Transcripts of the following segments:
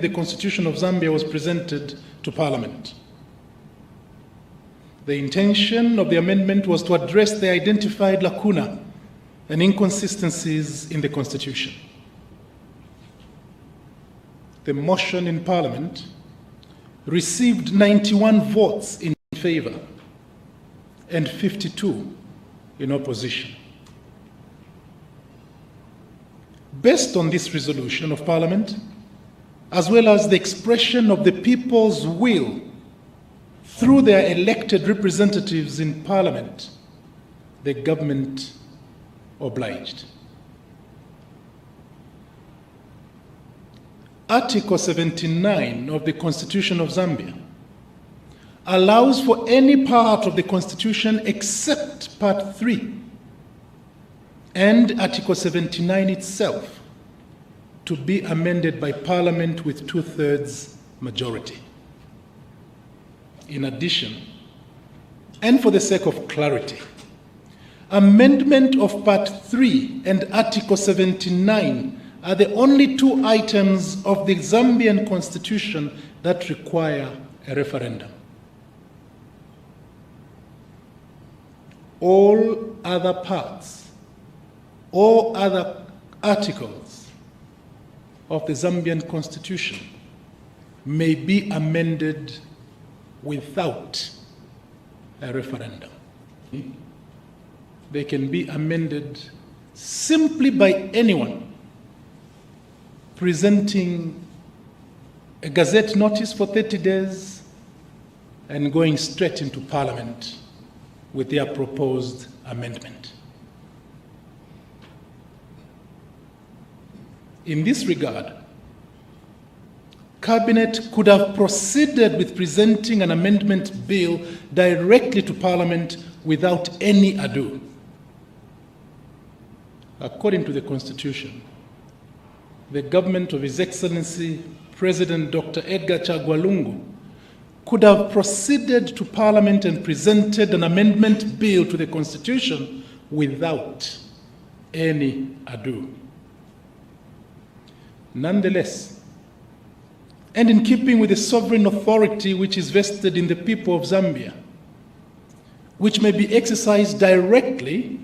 the Constitution of Zambia was presented to Parliament. The intention of the amendment was to address the identified lacuna and inconsistencies in the Constitution. The motion in Parliament received 91 votes in favor and 52 in opposition. Based on this resolution of Parliament, as well as the expression of the people's will through their elected representatives in Parliament, the government obliged. Article 79 of the Constitution of Zambia allows for any part of the Constitution except Part 3 and Article 79 itself to be amended by Parliament with 2/3 majority. In addition, and for the sake of clarity, amendment of Part 3 and Article 79 are the only two items of the Zambian Constitution that require a referendum. All other parts, all other articles of the Zambian Constitution may be amended without a referendum. They can be amended simply by anyone presenting a gazette notice for 30 days and going straight into Parliament with their proposed amendment. In this regard, Cabinet could have proceeded with presenting an amendment bill directly to Parliament without any ado. According to the Constitution, the government of His Excellency President Dr. Edgar Chagwa Lungu could have proceeded to Parliament and presented an amendment bill to the Constitution without any ado. Nonetheless, and in keeping with the sovereign authority which is vested in the people of Zambia, which may be exercised directly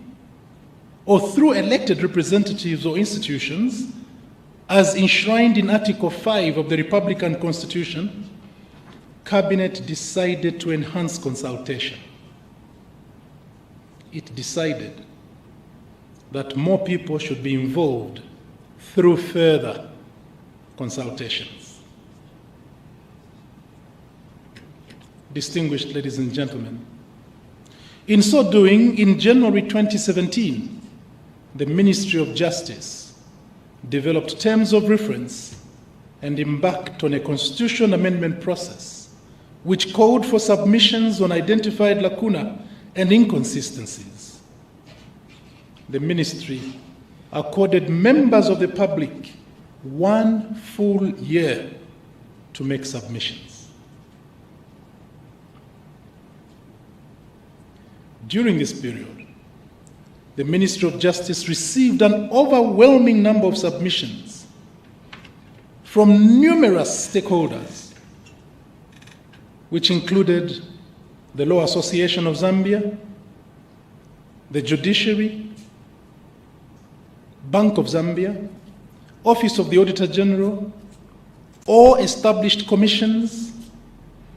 or through elected representatives or institutions, as enshrined in Article 5 of the Republican Constitution, Cabinet decided to enhance consultation. It decided that more people should be involved through further consultations. Distinguished ladies and gentlemen, in so doing, in January 2017, the Ministry of Justice developed terms of reference and embarked on a constitution amendment process which called for submissions on identified lacuna and inconsistencies. The ministry accorded members of the public 1 full year to make submissions. During this period, the Ministry of Justice received an overwhelming number of submissions from numerous stakeholders, which included the Law Association of Zambia, the Judiciary, Bank of Zambia, Office of the Auditor General, all established commissions,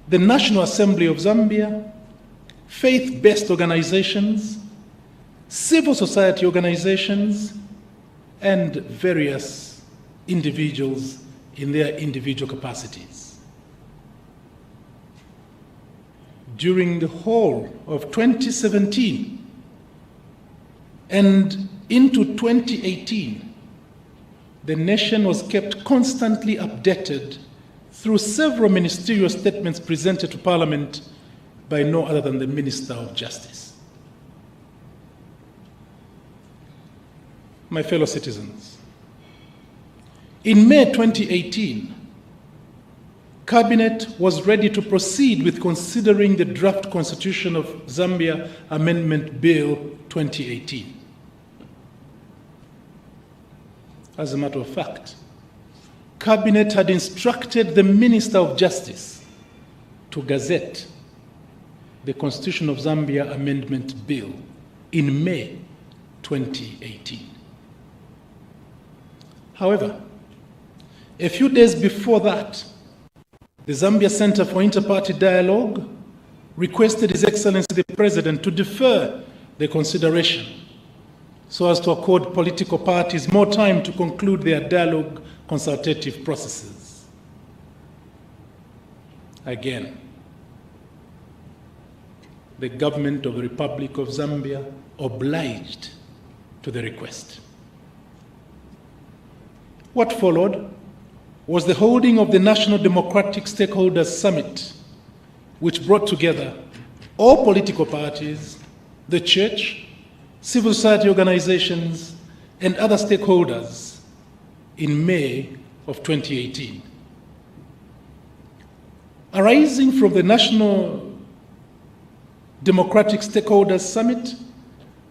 the National Assembly of Zambia, faith-based organizations, civil society organizations, and various individuals in their individual capacities. During the whole of 2017 and into 2018, the nation was kept constantly updated through several ministerial statements presented to Parliament by no other than the Minister of Justice. My fellow citizens, in May 2018, Cabinet was ready to proceed with considering the draft Constitution of Zambia Amendment Bill 2018. As a matter of fact, Cabinet had instructed the Minister of Justice to gazette the Constitution of Zambia Amendment Bill in May 2018. However, a few days before that, the Zambia Center for Inter-Party Dialogue requested His Excellency the President to defer the consideration so as to accord political parties more time to conclude their dialogue consultative processes. Again, the government of the Republic of Zambia obliged to the request. What followed was the holding of the National Democratic Stakeholders Summit, which brought together all political parties, the church, civil society organizations, and other stakeholders in May of 2018. Arising from the National Democratic Stakeholders Summit,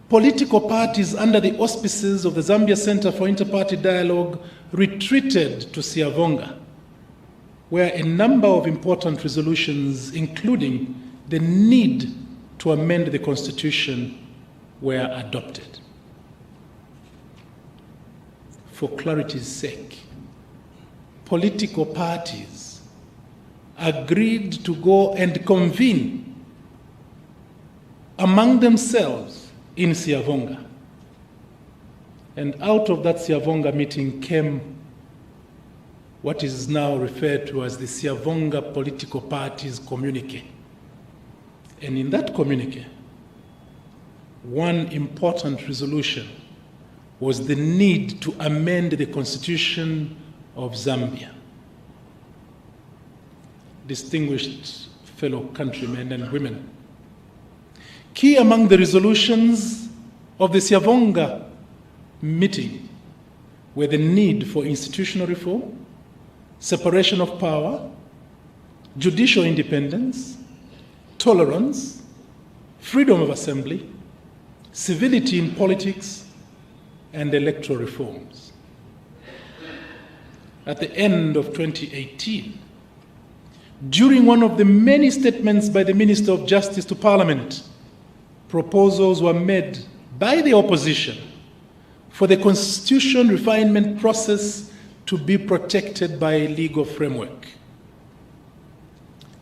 political parties under the auspices of the Zambia Center for Inter-Party Dialogue retreated to Siavonga, where a number of important resolutions, including the need to amend the Constitution, were adopted. For clarity's sake, political parties agreed to go and convene among themselves in Siavonga. And out of that Siavonga meeting came what is now referred to as the Siavonga Political Parties Communique. And in that communique, one important resolution was the need to amend the Constitution of Zambia. Distinguished fellow countrymen and women, key among the resolutions of the Siavonga meeting were the need for institutional reform, separation of power, judicial independence, tolerance, freedom of assembly, civility in politics, and electoral reforms. At the end of 2018, during one of the many statements by the Minister of Justice to Parliament, proposals were made by the opposition for the constitution refinement process to be protected by a legal framework.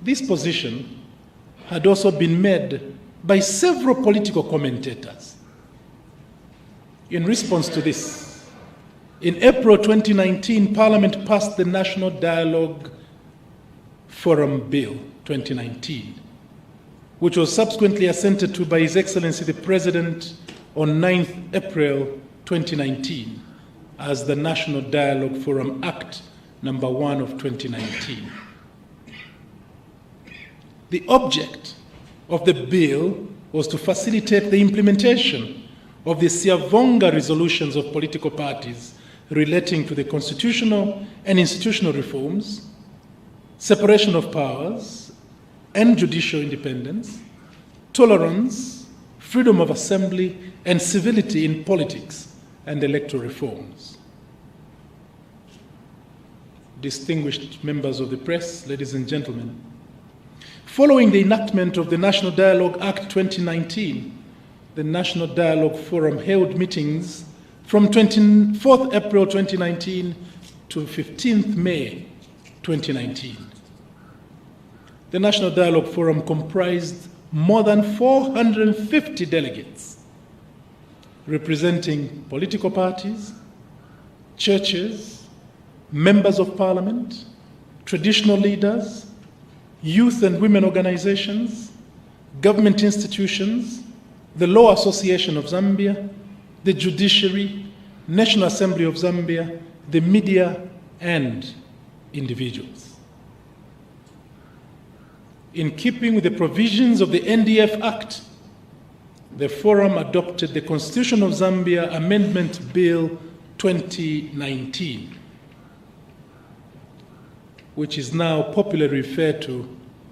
This position had also been made by several political commentators. In response to this, in April 2019, Parliament passed the National Dialogue Forum Bill 2019, which was subsequently assented to by His Excellency the President on 9th April 2019 as the National Dialogue Forum Act number 1 of 2019. The object of the bill was to facilitate the implementation of the Siavonga resolutions of political parties relating to the constitutional and institutional reforms, separation of powers and judicial independence, tolerance, freedom of assembly, and civility in politics and electoral reforms. Distinguished members of the press, ladies and gentlemen, following the enactment of the National Dialogue Act 2019, the National Dialogue Forum held meetings from 24th April 2019 to 15th May 2019. The National Dialogue Forum comprised more than 450 delegates, representing political parties, churches, members of parliament, traditional leaders, youth and women organizations, government institutions, the Law Association of Zambia, the judiciary, National Assembly of Zambia, the media, and individuals. In keeping with the provisions of the NDF Act, the Forum adopted the Constitution of Zambia Amendment Bill 2019, which is now popularly referred to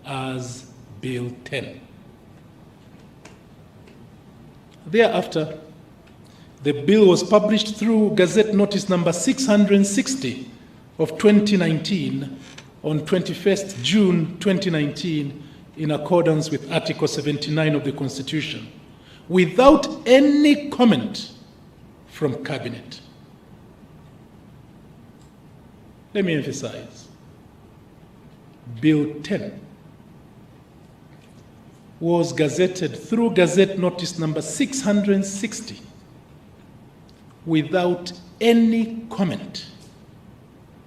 as Bill 10. Thereafter, the bill was published through Gazette Notice number 660 of 2019 on 21st June 2019 in accordance with Article 79 of the Constitution, without any comment from Cabinet. Let me emphasize, Bill 10 was gazetted through Gazette Notice number 660 without any comment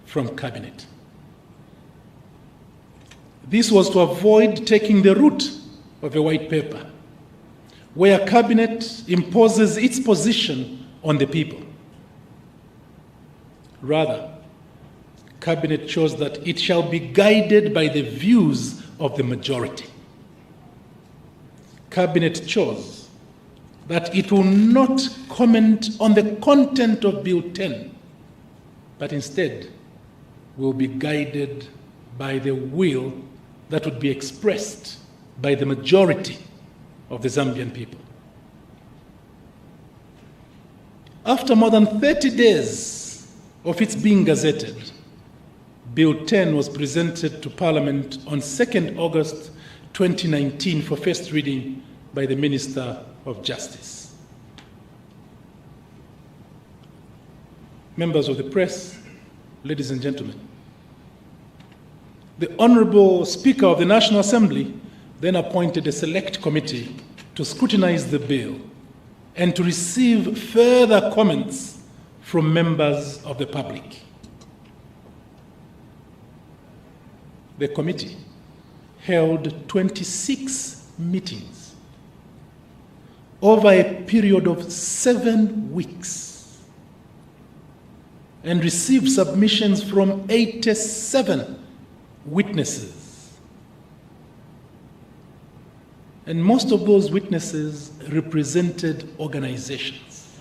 from Cabinet. This was to avoid taking the route of a white paper, where Cabinet imposes its position on the people. Rather, Cabinet chose that it shall be guided by the views of the majority. Cabinet chose that it will not comment on the content of Bill 10, but instead will be guided by the will that would be expressed by the majority of the Zambian people. After more than 30 days of its being gazetted, Bill 10 was presented to Parliament on 2nd August 2019 for first reading by the Minister of Justice. Members of the press, ladies and gentlemen, the Honorable Speaker of the National Assembly then appointed a select committee to scrutinize the bill and to receive further comments from members of the public. The committee held 26 meetings over a period of 7 weeks and received submissions from 87 witnesses. And most of those witnesses represented organizations.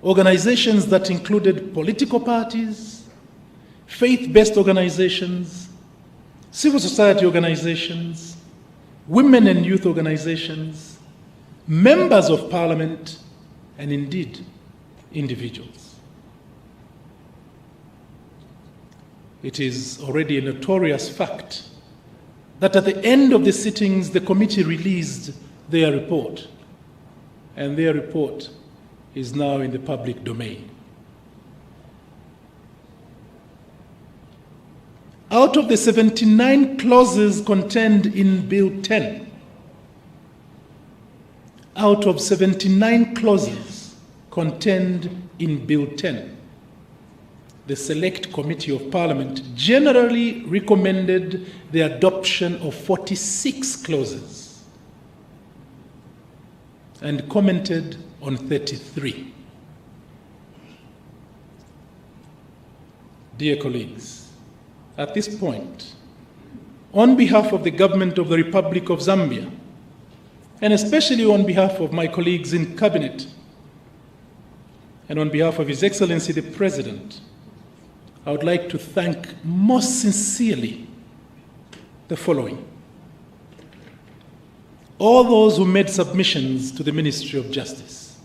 Organizations that included political parties, faith-based organizations, civil society organizations, women and youth organizations, members of parliament, and indeed, individuals. It is already a notorious fact that at the end of the sittings, the committee released their report, and their report is now in the public domain. Out of the 79 clauses contained in Bill 10, out of 79 clauses contained in Bill 10, the Select Committee of Parliament generally recommended the adoption of 46 clauses and commented on 33. Dear colleagues, at this point, on behalf of the government of the Republic of Zambia, and especially on behalf of my colleagues in Cabinet, and on behalf of His Excellency the President, I would like to thank most sincerely the following. All those who made submissions to the Ministry of Justice,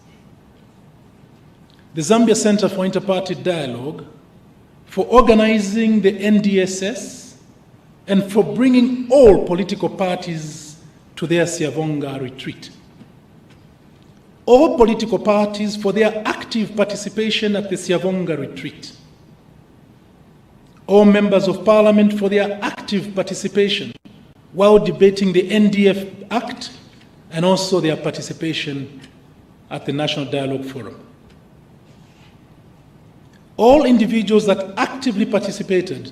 the Zambia Center for Inter-Party Dialogue, for organizing the NDSS, and for bringing all political parties to their Siavonga retreat. All political parties for their active participation at the Siavonga retreat. All members of parliament for their active participation while debating the NDF Act and also their participation at the National Dialogue Forum. All individuals that actively participated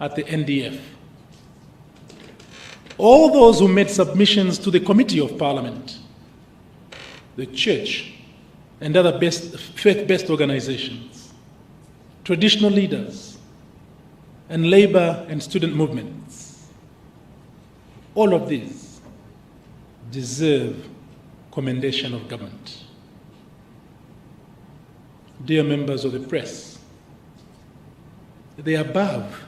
at the NDF. All those who made submissions to the Committee of Parliament, the church, and other faith-based organizations, traditional leaders, and labor and student movements. All of these deserve commendation of government. Dear members of the press, the above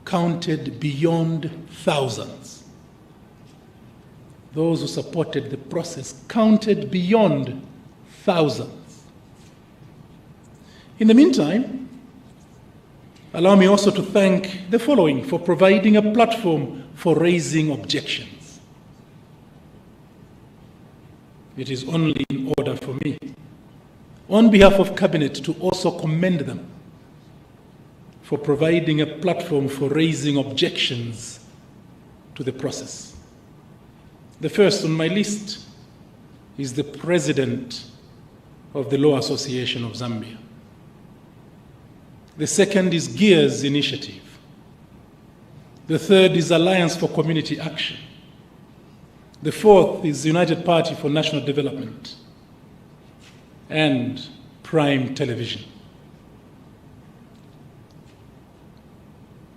counted beyond thousands. Those who supported the process counted beyond thousands. In the meantime, allow me also to thank the following for providing a platform for raising objections. It is only in order for me, on behalf of Cabinet, to also commend them for providing a platform for raising objections to the process. The first on my list is the President of the Law Association of Zambia. The second is GEARS Initiative. The third is Alliance for Community Action. The fourth is United Party for National Development and Prime Television.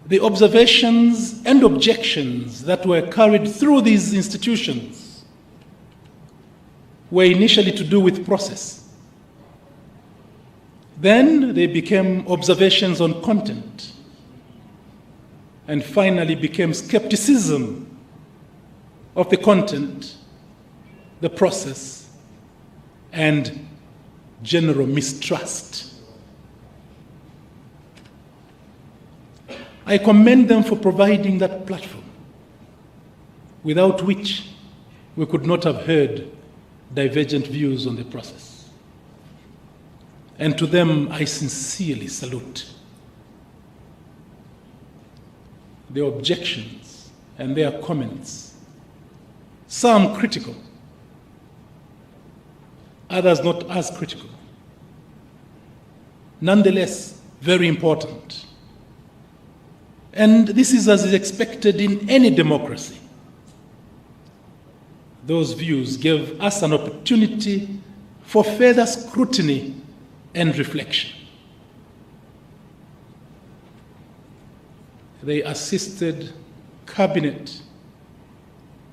The observations and objections that were carried through these institutions were initially to do with process. Then they became observations on content, and finally became skepticism of the content, the process, and general mistrust. I commend them for providing that platform, without which we could not have heard divergent views on the process. And to them, I sincerely salute. Their objections and their comments, some critical, others not as critical, nonetheless very important. And this is as is expected in any democracy. Those views gave us an opportunity for further scrutiny and reflection. They assisted Cabinet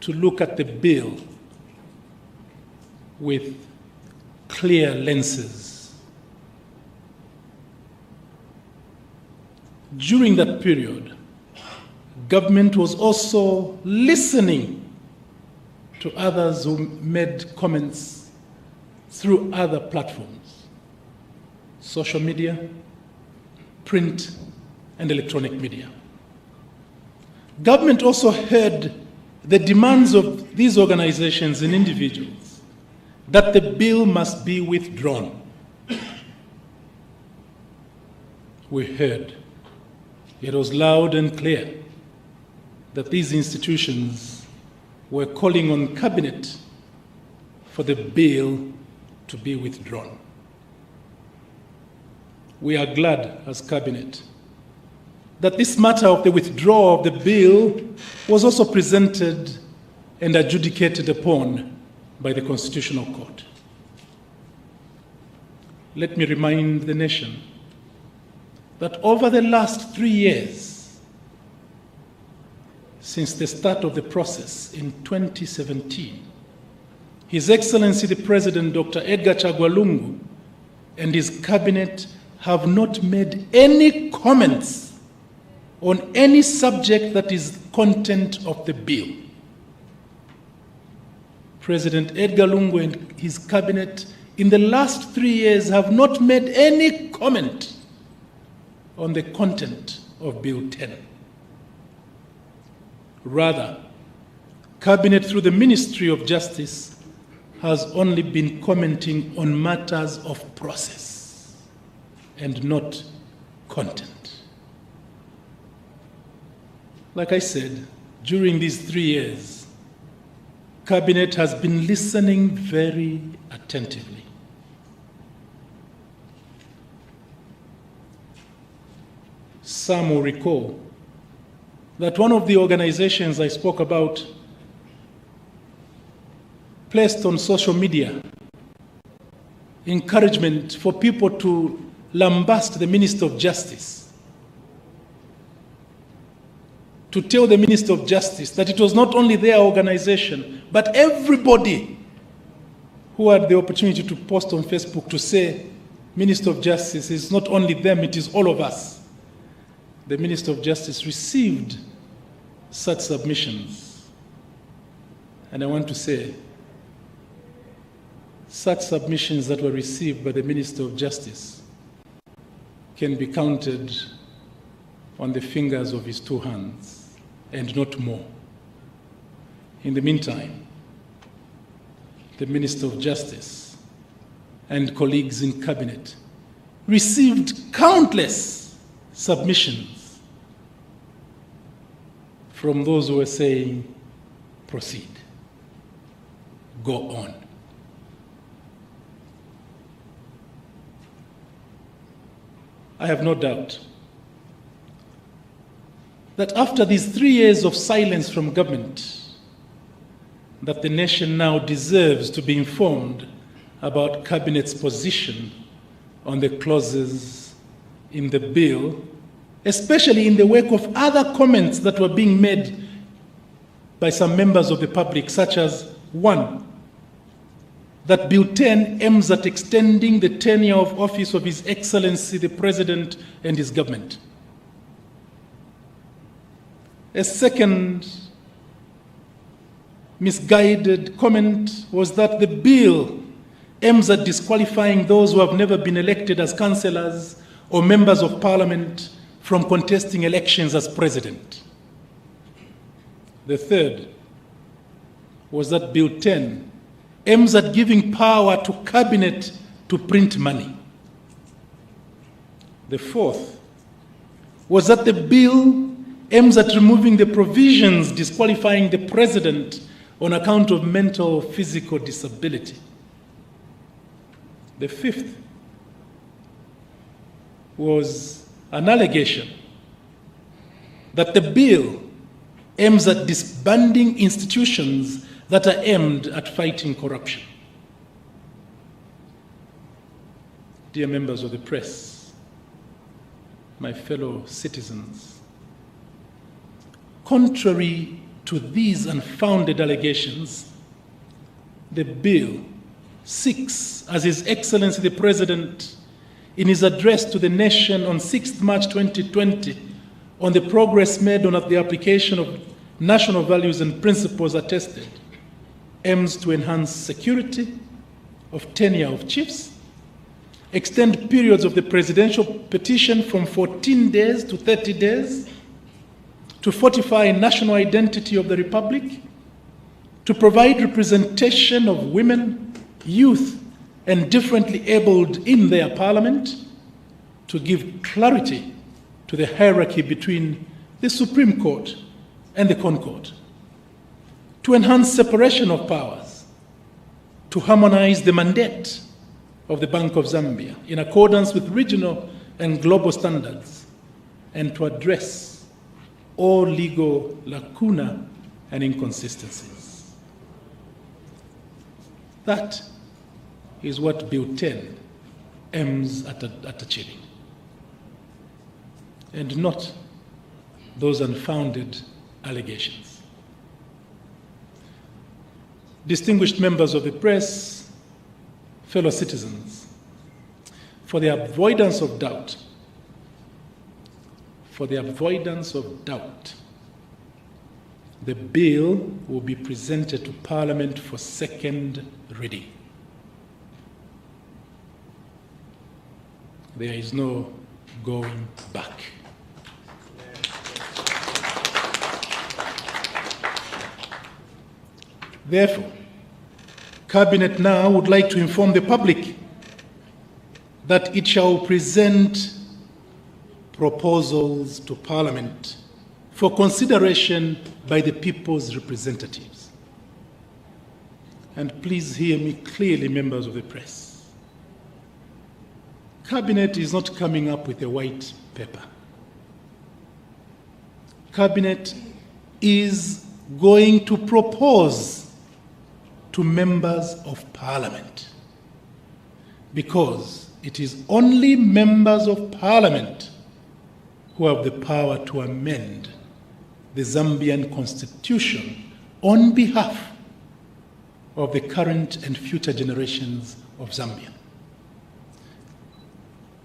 to look at the bill with clear lenses. During that period, government was also listening to others who made comments through other platforms: social media, print, and electronic media. Government also heard the demands of these organizations and individuals that the bill must be withdrawn. We heard, it was loud and clear, that these institutions were calling on Cabinet for the bill to be withdrawn. We are glad as Cabinet that this matter of the withdrawal of the bill was also presented and adjudicated upon by the Constitutional Court. Let me remind the nation that over the last 3 years, since the start of the process in 2017, His Excellency the President, Dr. Edgar Chagwa Lungu, and his Cabinet have not made any comments on any subject that is content of the bill. President Edgar Lungu and his Cabinet in the last 3 years have not made any comment on the content of Bill 10. Rather, Cabinet through the Ministry of Justice has only been commenting on matters of process and not content. Like I said, during these 3 years, Cabinet has been listening very attentively. Some will recall that one of the organizations I spoke about placed on social media encouragement for people to lambast the Minister of Justice, to tell the Minister of Justice that it was not only their organization, but everybody who had the opportunity to post on Facebook to say, Minister of Justice, is not only them, it is all of us. The Minister of Justice received such submissions. And I want to say, such submissions that were received by the Minister of Justice can be counted on the fingers of his two hands, and not more. In the meantime, the Minister of Justice and colleagues in Cabinet received countless submissions from those who were saying, proceed, go on. I have no doubt that after these 3 years of silence from government, that the nation now deserves to be informed about Cabinet's position on the clauses in the bill, especially in the wake of other comments that were being made by some members of the public, such as, 1, that Bill 10 aims at extending the tenure of office of His Excellency the President and his government. A second misguided comment was that the bill aims at disqualifying those who have never been elected as councillors or members of parliament from contesting elections as president. The third was that Bill 10 aims at giving power to Cabinet to print money. The fourth was that the bill aims at removing the provisions disqualifying the President on account of mental or physical disability. The fifth was an allegation that the bill aims at disbanding institutions that are aimed at fighting corruption. Dear members of the press, my fellow citizens, contrary to these unfounded allegations, the bill seeks, as His Excellency the President, in his address to the nation on 6th March 2020, on the progress made on the application of national values and principles attested, aims to enhance security of tenure of chiefs, extend periods of the presidential petition from 14 days to 30 days, to fortify national identity of the Republic, to provide representation of women, youth, and differently abled in their parliament, to give clarity to the hierarchy between the Supreme Court and the Concord, to enhance separation of powers, to harmonize the mandate of the Bank of Zambia in accordance with regional and global standards, and to address all legal lacuna and inconsistencies. That is what Bill 10 aims at achieving, and not those unfounded allegations. Distinguished members of the press, fellow citizens, for the avoidance of doubt, the bill will be presented to Parliament for second reading. There is no going back. Therefore, Cabinet now would like to inform the public that it shall present proposals to Parliament for consideration by the people's representatives. And please hear me clearly, members of the press. Cabinet is not coming up with a white paper. Cabinet is going to propose to members of Parliament, because it is only members of Parliament who have the power to amend the Zambian Constitution on behalf of the current and future generations of Zambia.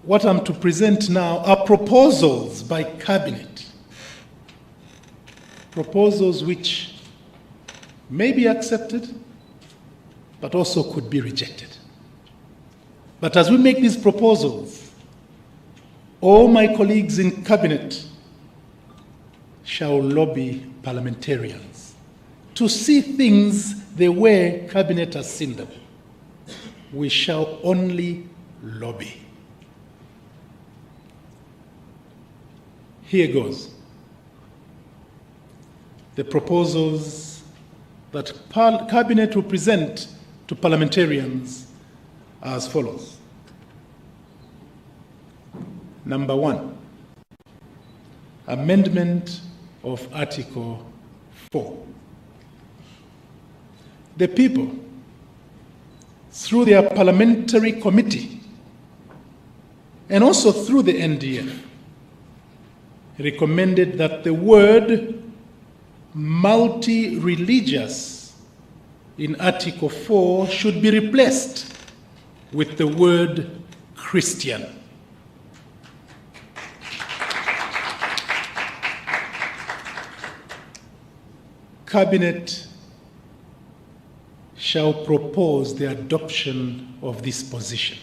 What I'm to present now are proposals by Cabinet, proposals which may be accepted, but also could be rejected. But as we make these proposals, all my colleagues in cabinet shall lobby parliamentarians to see things the way cabinet has seen them. We shall only lobby. Here goes. The proposals that cabinet will present to parliamentarians are as follows. Number 1, amendment of Article 4. The people, through their parliamentary committee and also through the NDF, recommended that the word multi-religious in Article 4 should be replaced with the word Christian. Cabinet shall propose the adoption of this position.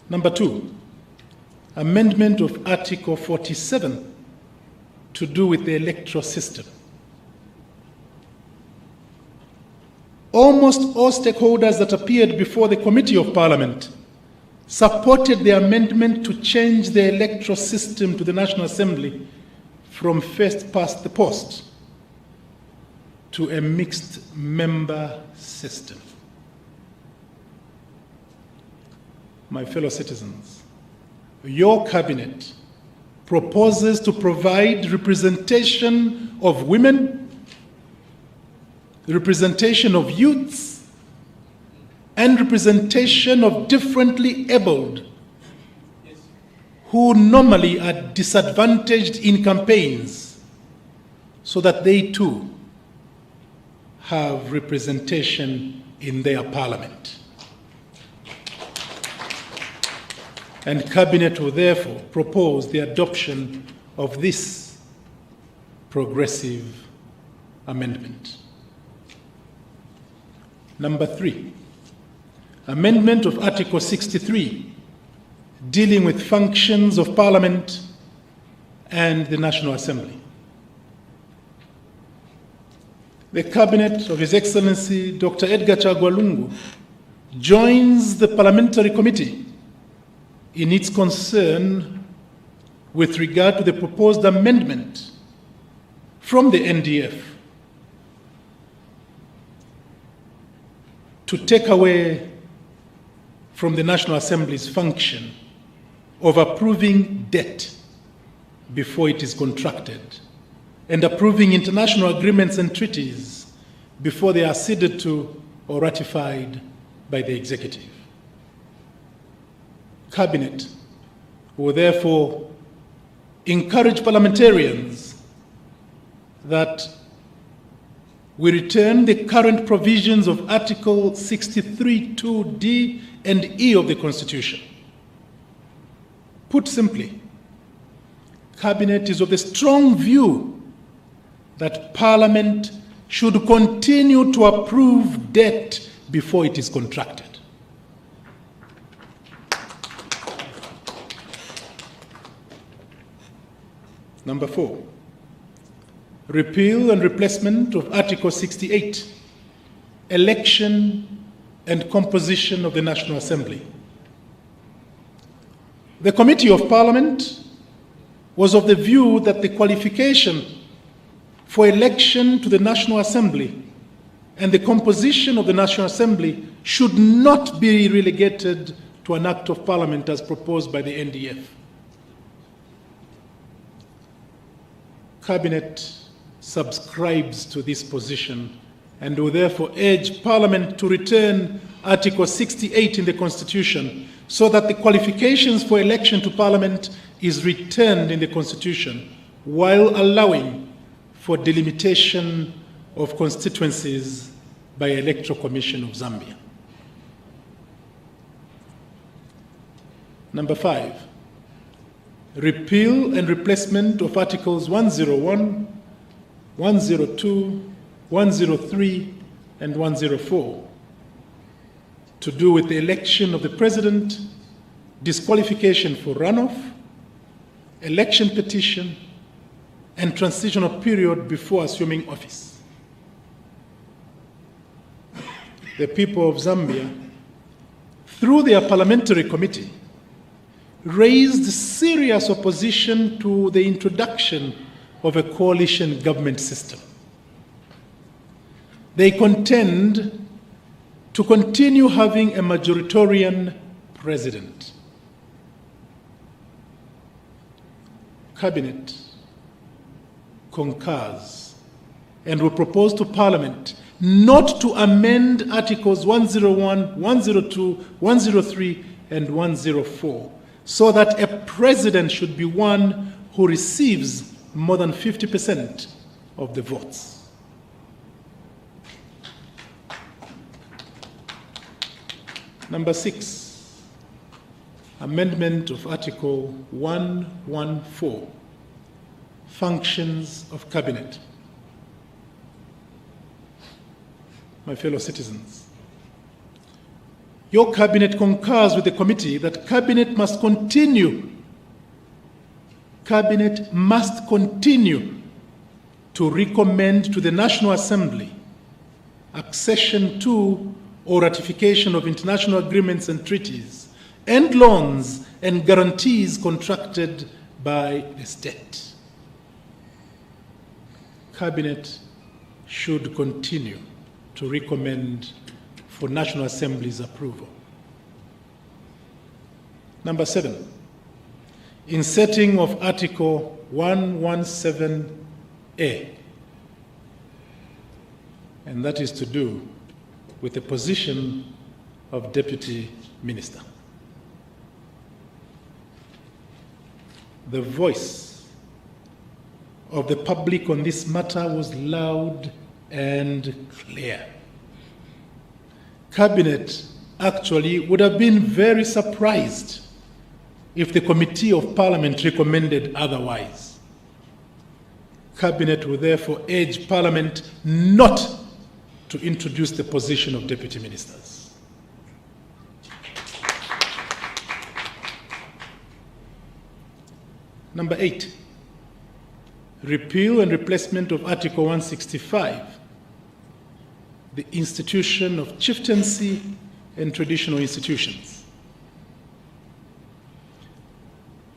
Number 2, amendment of Article 47 to do with the electoral system. Almost all stakeholders that appeared before the Committee of Parliament supported the amendment to change the electoral system to the National Assembly from first past the post to a mixed member system. My fellow citizens, your cabinet proposes to provide representation of women, representation of youths, and representation of differently abled who normally are disadvantaged in campaigns, so that they too have representation in their parliament. And Cabinet will therefore propose the adoption of this progressive amendment. Number 3, amendment of Article 63, dealing with functions of Parliament and the National Assembly. The Cabinet of His Excellency Dr. Edgar Chagwa Lungu joins the Parliamentary Committee in its concern with regard to the proposed amendment from the NDF to take away from the National Assembly's function of approving debt before it is contracted and approving international agreements and treaties before they are ceded to or ratified by the executive. Cabinet will therefore encourage parliamentarians that we return the current provisions of Article 63(2)(d) and E of the Constitution. Put simply, Cabinet is of the strong view that Parliament should continue to approve debt before it is contracted. Number 4, repeal and replacement of Article 68, election and composition of the National Assembly. The Committee of Parliament was of the view that the qualification for election to the National Assembly and the composition of the National Assembly should not be relegated to an Act of Parliament as proposed by the NDF. Cabinet subscribes to this position and will therefore urge Parliament to return Article 68 in the Constitution so that the qualifications for election to Parliament is returned in the Constitution while allowing for delimitation of constituencies by Electoral Commission of Zambia. Number 5, repeal and replacement of Articles 101, 102, 103, and 104, to do with the election of the president, disqualification for runoff, election petition, and transitional period before assuming office. The people of Zambia, through their parliamentary committee, raised serious opposition to the introduction of a coalition government system. They contend to continue having a majoritarian president. Cabinet concurs and will propose to Parliament not to amend Articles 101, 102, 103, and 104, so that a president should be one who receives more than 50% of the votes. Number 6, amendment of Article 114, functions of Cabinet. My fellow citizens, your Cabinet concurs with the committee that Cabinet must continue to recommend to the National Assembly accession to or ratification of international agreements and treaties, and loans and guarantees contracted by the state. Cabinet should continue to recommend for National Assembly's approval. Number 7, inserting of Article 117A, and that is to do with the position of Deputy Minister. The voice of the public on this matter was loud and clear. Cabinet actually would have been very surprised if the Committee of Parliament recommended otherwise. Cabinet will therefore urge Parliament not to introduce the position of deputy ministers. Number 8, repeal and replacement of Article 165, the institution of chieftaincy and traditional institutions.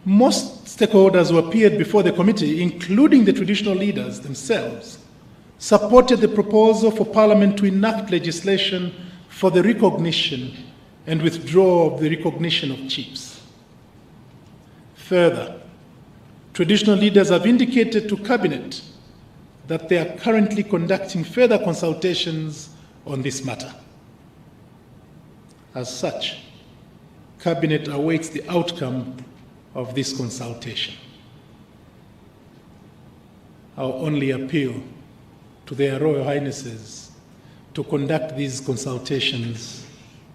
Most stakeholders who appeared before the committee, including the traditional leaders themselves, supported the proposal for Parliament to enact legislation for the recognition and withdrawal of the recognition of chiefs. Further, traditional leaders have indicated to Cabinet that they are currently conducting further consultations on this matter. As such, Cabinet awaits the outcome of this consultation. I'll only appeal to their Royal Highnesses to conduct these consultations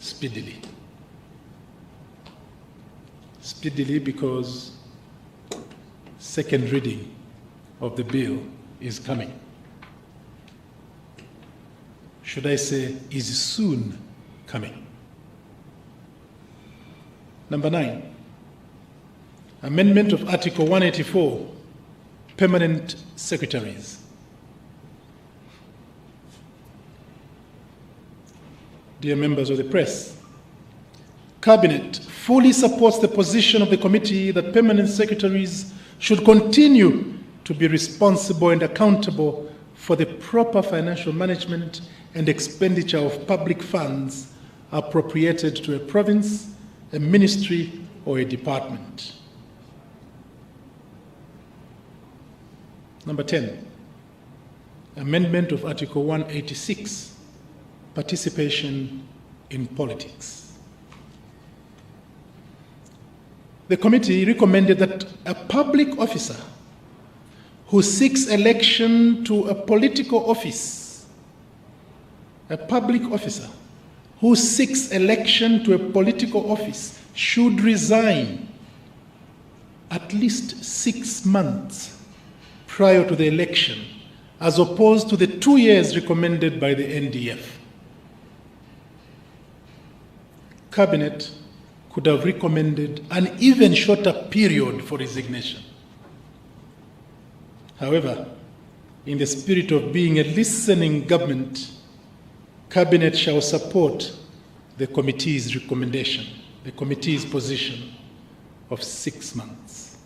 speedily. Speedily because second reading of the bill is coming. Should I say, is soon coming. Number 9, amendment of Article 184, permanent secretaries. Dear members of the press, Cabinet fully supports the position of the committee that permanent secretaries should continue to be responsible and accountable for the proper financial management and expenditure of public funds appropriated to a province, a ministry, or a department. Number 10, amendment of Article 186, participation in politics. The committee recommended that a public officer who seeks election to a political office, should resign at least 6 months prior to the election, as opposed to the 2 years recommended by the NDF. Cabinet could have recommended an even shorter period for resignation. However, in the spirit of being a listening government, Cabinet shall support the committee's recommendation, the committee's position of 6 months.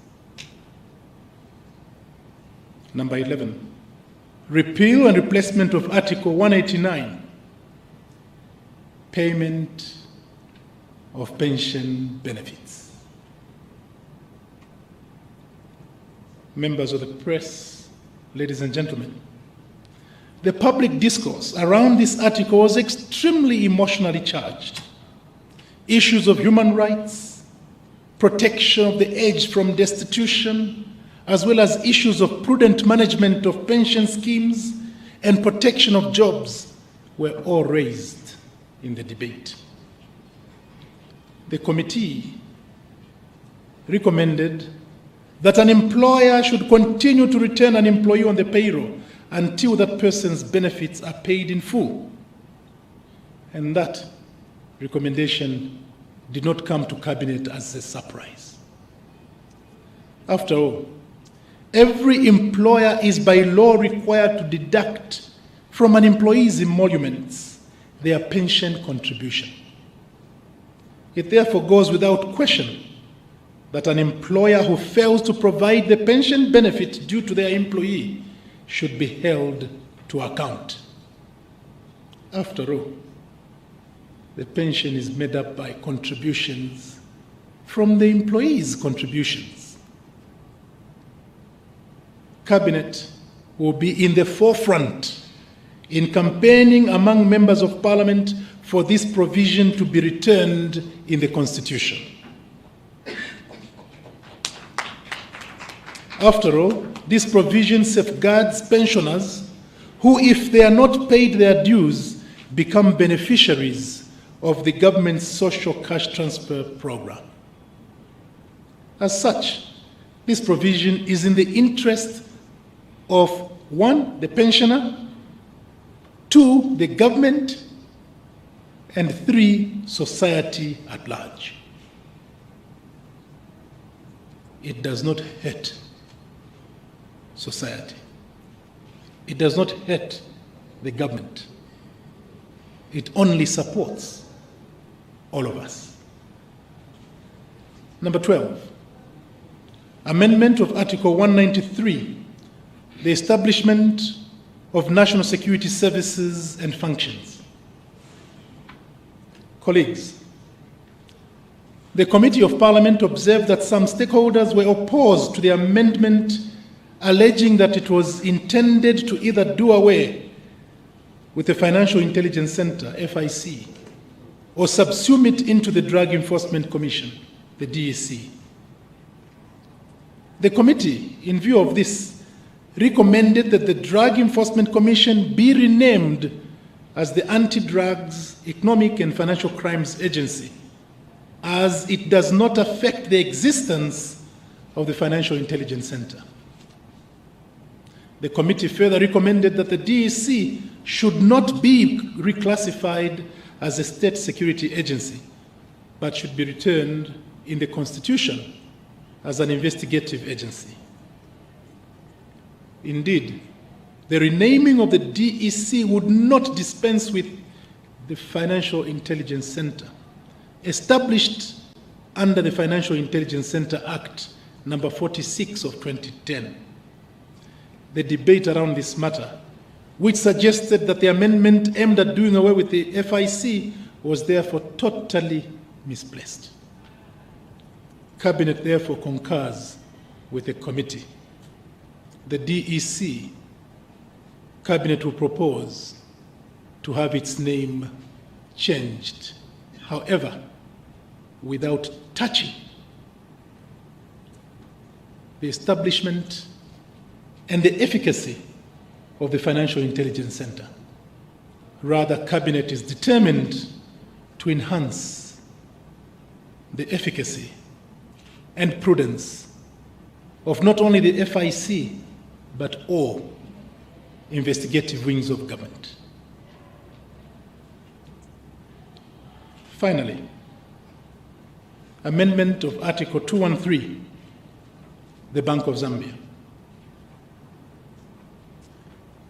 Number 11, repeal and replacement of Article 189, payment of pension benefits. Members of the press, ladies and gentlemen, the public discourse around this article was extremely emotionally charged. Issues of human rights, protection of the aged from destitution, as well as issues of prudent management of pension schemes and protection of jobs were all raised in the debate. The committee recommended that an employer should continue to retain an employee on the payroll until that person's benefits are paid in full. And that recommendation did not come to Cabinet as a surprise. After all, every employer is by law required to deduct from an employee's emoluments their pension contribution. It therefore goes without question that an employer who fails to provide the pension benefit due to their employee should be held to account. After all, the pension is made up by contributions from the employee's contributions. Cabinet will be in the forefront in campaigning among members of Parliament for this provision to be returned in the Constitution. After all, this provision safeguards pensioners who, if they are not paid their dues, become beneficiaries of the government's social cash transfer program. As such, this provision is in the interest of 1, the pensioner, 2, the government, and 3, society at large. It does not hurt society. It does not hurt the government. It only supports all of us. Number 12, amendment of Article 193, the establishment of national security services and functions. Colleagues, the Committee of Parliament observed that some stakeholders were opposed to the amendment, alleging that it was intended to either do away with the Financial Intelligence Center, FIC, or subsume it into the Drug Enforcement Commission, the DEC. The committee, in view of this, recommended that the Drug Enforcement Commission be renamed as the Anti-Drugs Economic and Financial Crimes Agency, as it does not affect the existence of the Financial Intelligence Center. The committee further recommended that the DEC should not be reclassified as a state security agency, but should be returned in the Constitution as an investigative agency. Indeed, the renaming of the DEC would not dispense with the Financial Intelligence Center, established under the Financial Intelligence Center Act number 46 of 2010. The debate around this matter, which suggested that the amendment aimed at doing away with the FIC, was therefore totally misplaced. Cabinet therefore concurs with the committee. The DEC, Cabinet will propose to have its name changed, however, without touching the establishment and the efficacy of the Financial Intelligence Center. Rather, Cabinet is determined to enhance the efficacy and prudence of not only the FIC, but all investigative wings of government. Finally, amendment of Article 213, the Bank of Zambia.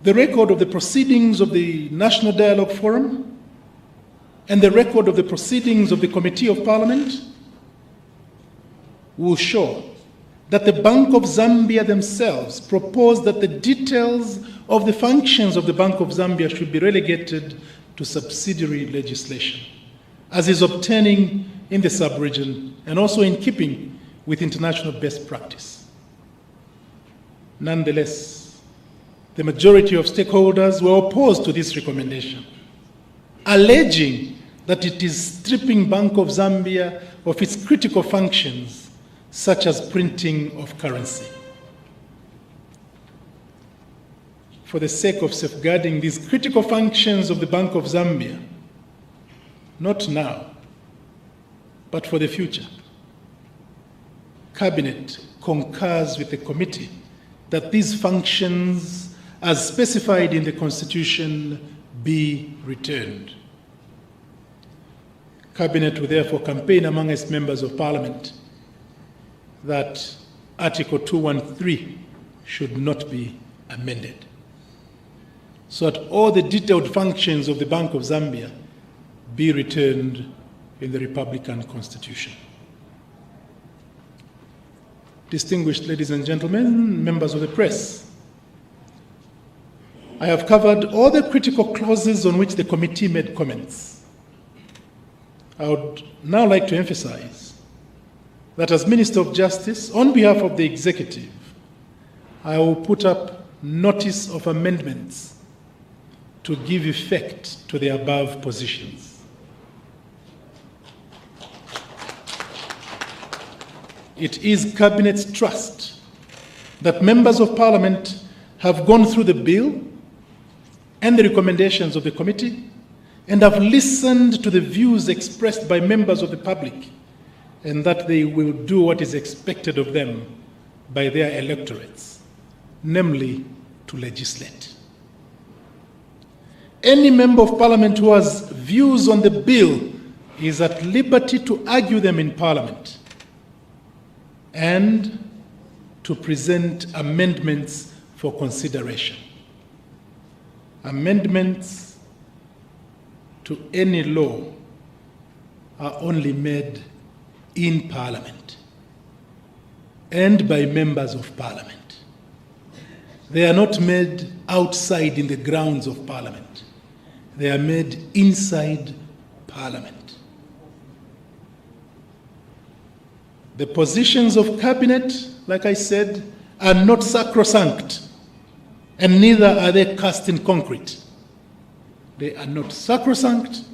The record of the proceedings of the National Dialogue Forum and the record of the proceedings of the Committee of Parliament will show that the Bank of Zambia themselves proposed that the details of the functions of the Bank of Zambia should be relegated to subsidiary legislation, as is obtaining in the sub-region and also in keeping with international best practice. Nonetheless, the majority of stakeholders were opposed to this recommendation, alleging that it is stripping Bank of Zambia of its critical functions, such as printing of currency. For the sake of safeguarding these critical functions of the Bank of Zambia, not now, but for the future, Cabinet concurs with the committee that these functions, as specified in the Constitution, be returned. Cabinet will therefore campaign among its members of Parliament that Article 213 should not be amended, so that all the detailed functions of the Bank of Zambia be returned in the Republican Constitution. Distinguished ladies and gentlemen, members of the press, I have covered all the critical clauses on which the committee made comments. I would now like to emphasize that as Minister of Justice, on behalf of the Executive, I will put up notice of amendments to give effect to the above positions. It is Cabinet's trust that members of Parliament have gone through the bill and the recommendations of the committee and have listened to the views expressed by members of the public, and that they will do what is expected of them by their electorates, namely to legislate. Any member of Parliament who has views on the bill is at liberty to argue them in Parliament and to present amendments for consideration. Amendments to any law are only made in Parliament and by members of Parliament. They are not made outside in the grounds of Parliament. They are made inside Parliament. The positions of Cabinet, like I said, are not sacrosanct, and neither are they cast in concrete. They are not sacrosanct,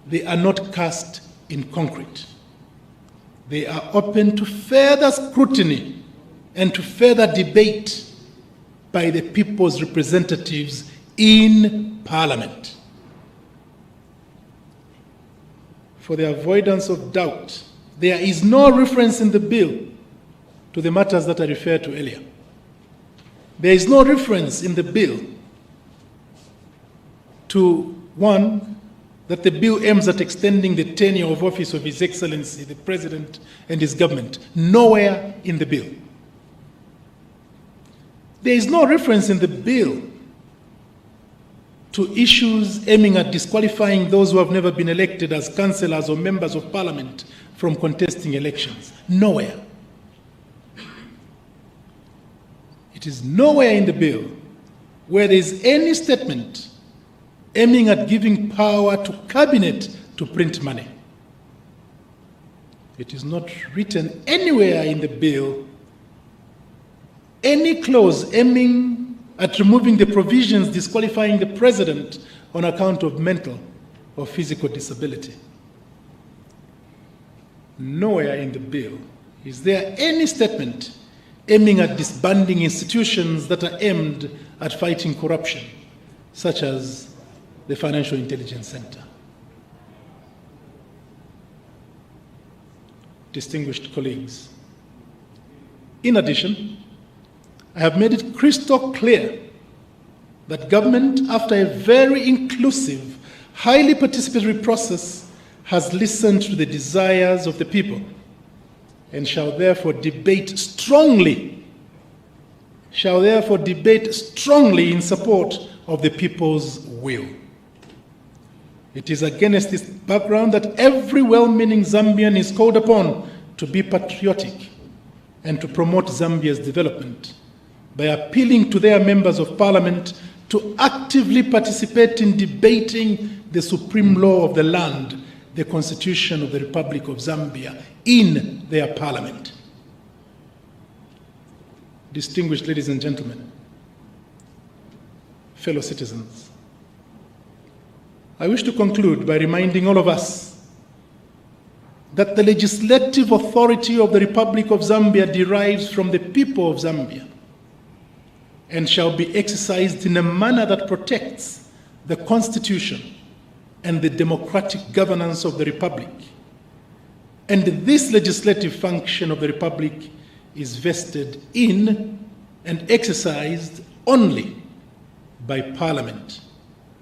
they are not cast in concrete. They are open to further scrutiny and to further debate by the people's representatives in Parliament. For the avoidance of doubt, there is no reference in the bill to the matters that I referred to earlier. There is no reference in the bill to, one, that the bill aims at extending the tenure of office of His Excellency, the President, and his government. Nowhere in the bill. There is no reference in the bill to issues aiming at disqualifying those who have never been elected as councillors or members of Parliament from contesting elections. Nowhere. It is nowhere in the bill where there is any statement aiming at giving power to Cabinet to print money. It is not written anywhere in the bill any clause aiming at removing the provisions disqualifying the President on account of mental or physical disability. Nowhere in the bill is there any statement aiming at disbanding institutions that are aimed at fighting corruption, such as the Financial Intelligence Center. Distinguished colleagues, in addition, I have made it crystal clear that government, after a very inclusive, highly participatory process, has listened to the desires of the people and shall therefore debate strongly in support of the people's will. It is against this background that every well-meaning Zambian is called upon to be patriotic and to promote Zambia's development by appealing to their members of parliament to actively participate in debating the supreme law of the land, the Constitution of the Republic of Zambia, in their parliament. Distinguished ladies and gentlemen, fellow citizens, I wish to conclude by reminding all of us that the legislative authority of the Republic of Zambia derives from the people of Zambia and shall be exercised in a manner that protects the Constitution and the democratic governance of the Republic. And this legislative function of the Republic is vested in and exercised only by Parliament,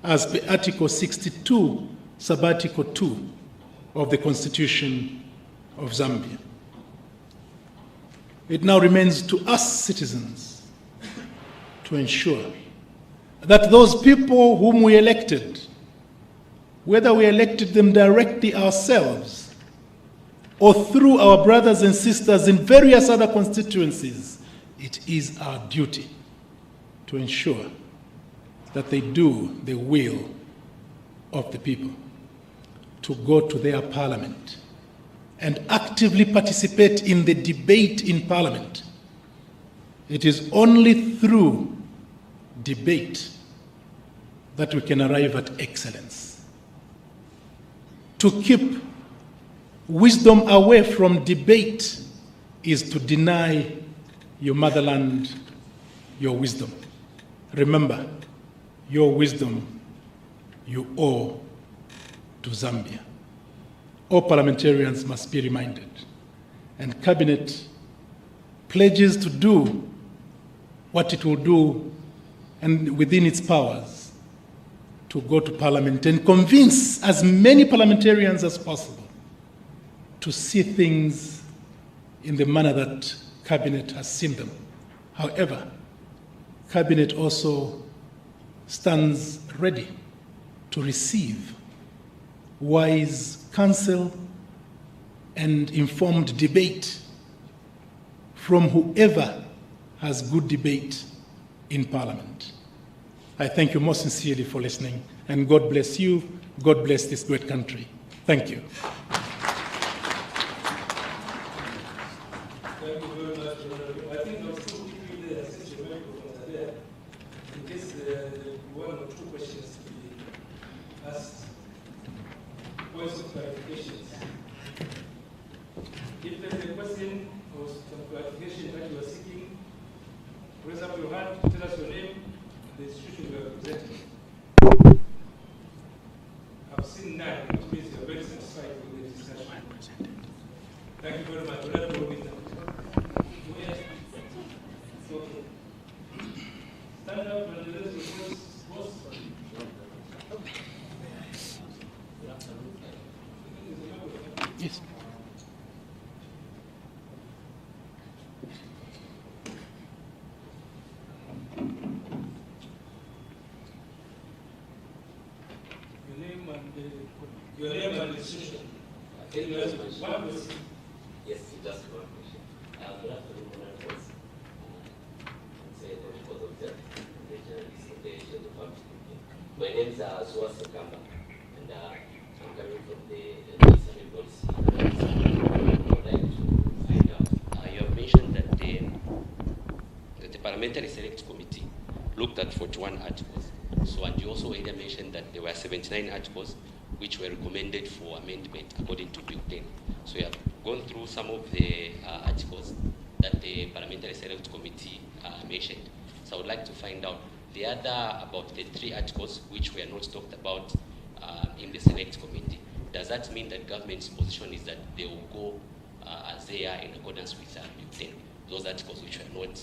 as per Article 62, Sub-Article 2 of the Constitution of Zambia. It now remains to us citizens to ensure that those people whom we elected, whether we elected them directly ourselves or through our brothers and sisters in various other constituencies, it is our duty to ensure that they do the will of the people, to go to their parliament and actively participate in the debate in parliament. It is only through debate that we can arrive at excellence. To keep wisdom away from debate is to deny your motherland your wisdom. Remember, your wisdom you owe to Zambia. All parliamentarians must be reminded, and Cabinet pledges to do what it will do and within its powers to go to Parliament and convince as many parliamentarians as possible to see things in the manner that Cabinet has seen them. However, Cabinet also stands ready to receive wise counsel and informed debate from whoever has good debate in Parliament. I thank you most sincerely for listening, and God bless you. God bless this great country. Thank you. Thank you very much. I think I'll still keep you there since your microphones are there, in case there are one or two questions to be asked. Points of clarifications. If there's a question or some clarification that you are seeking, raise up your hand, tell us your name, and the institution you are representing. I've seen none, which means you are very satisfied with the discussion. Thank you very much. We'll let go with that. Yes. Okay. Stand up and raise your voice. Yes. Your name and institution. Can you ask one question? Yes, just one question. Good afternoon, honorables. Say the report of that, the journalist in the public. My name is Suwa Sekamba, and I'm coming from the Civil Policy. I would like to find out. You have mentioned that the Parliamentary Select Committee looked at 41 articles. So, and you also earlier mentioned that there were 79 articles which were recommended for amendment according to Bill 10. So we have gone through some of the articles that the Parliamentary Select Committee mentioned. So I would like to find out the other, about the 3 articles which were not talked about in the Select Committee. Does that mean that government's position is that they will go as they are in accordance with Bill 10? Those articles which were not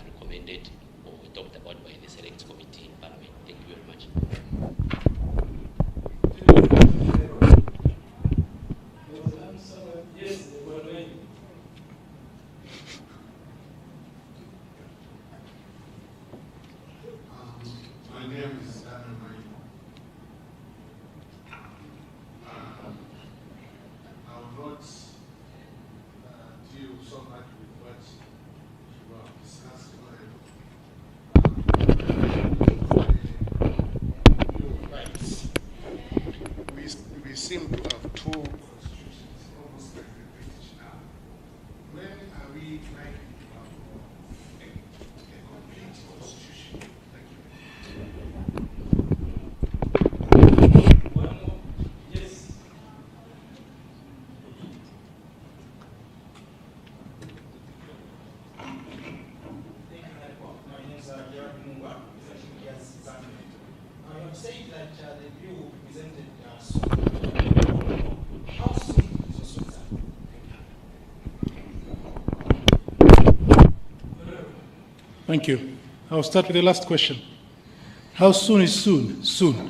recommended or talked about by the Select Committee in Parliament. Thank you very much. so much with what you have discussed already. We seem to have two constitutions, almost like the British now. When are we likely to have a complete constitution? Thank you. One more. Yes. My name is Gerard Mungwa, representing Yes Zambia. I have said that the bill presented soon. How soon is also that? Thank you. I'll start with the last question. How soon is soon? Soon.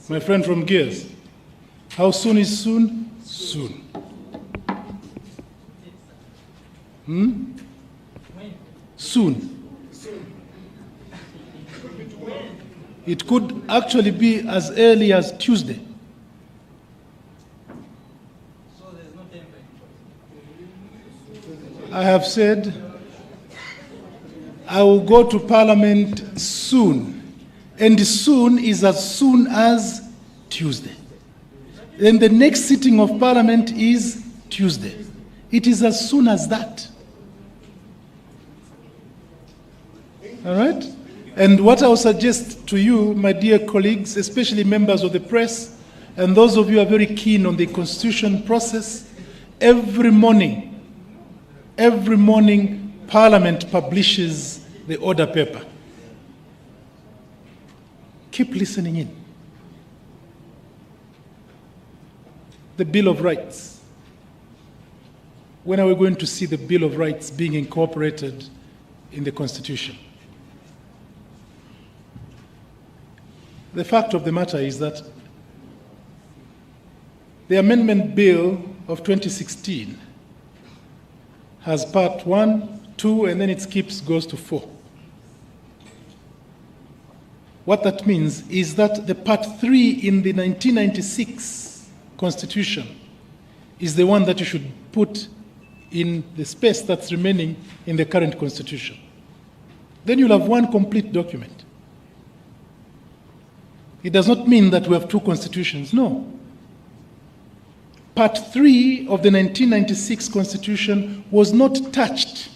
My friend from Gears. How soon is soon? Soon. Soon. It could actually be as early as Tuesday. So there's no time frame. I have said I will go to Parliament soon. And soon is as soon as Tuesday. Then the next sitting of Parliament is Tuesday. It is as soon as that. All right? And what I will suggest to you, my dear colleagues, especially members of the press, and those of you who are very keen on the constitution process, every morning, Parliament publishes the order paper. Keep listening in. The Bill of Rights. When are we going to see the Bill of Rights being incorporated in the Constitution? The fact of the matter is that the Amendment Bill of 2016 has Part 1, 2, and then it goes to 4. What that means is that the Part 3 in the 1996 Constitution is the one that you should put in the space that's remaining in the current Constitution. Then you'll have one complete document. It does not mean that we have two constitutions, no. Part 3 of the 1996 Constitution was not touched.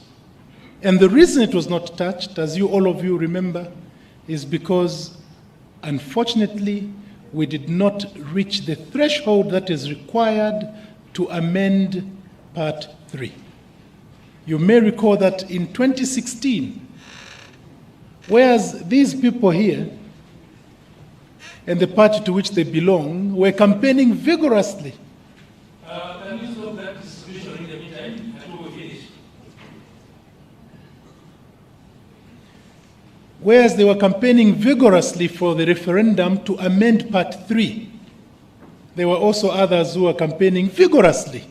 And the reason it was not touched, as all of you remember, is because, unfortunately, we did not reach the threshold that is required to amend Part 3. You may recall that in 2016, whereas these people here and the party to which they belong were campaigning vigorously. Can you stop that discussion in the meantime until we finish? Whereas they were campaigning vigorously for the referendum to amend Part 3, there were also others who were campaigning vigorously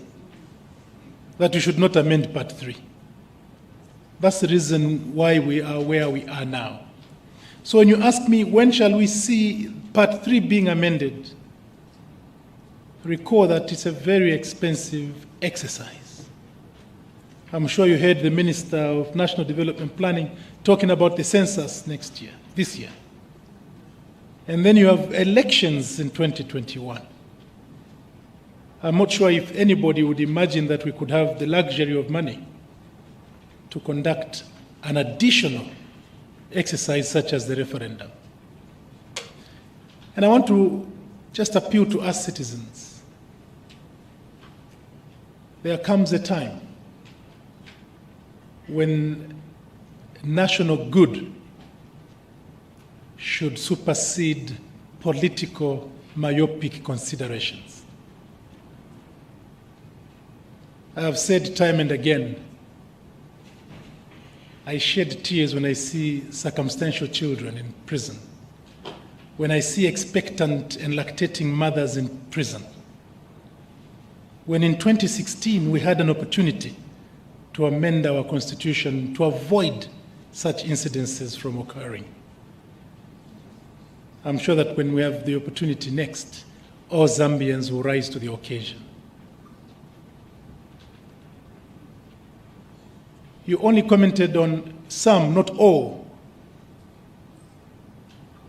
that we should not amend Part 3. That's the reason why we are where we are now. So when you ask me, when shall we see Part 3 being amended? Recall that it's a very expensive exercise. I'm sure you heard the Minister of National Development Planning talking about the census this year. And then you have elections in 2021. I'm not sure if anybody would imagine that we could have the luxury of money to conduct an additional exercise such as the referendum. And I want to just appeal to us citizens. There comes a time when national good should supersede political myopic considerations. I have said time and again, I shed tears when I see circumstantial children in prison, when I see expectant and lactating mothers in prison, when in 2016 we had an opportunity to amend our constitution to avoid such incidences from occurring. I'm sure that when we have the opportunity next, all Zambians will rise to the occasion. You only commented on some, not all.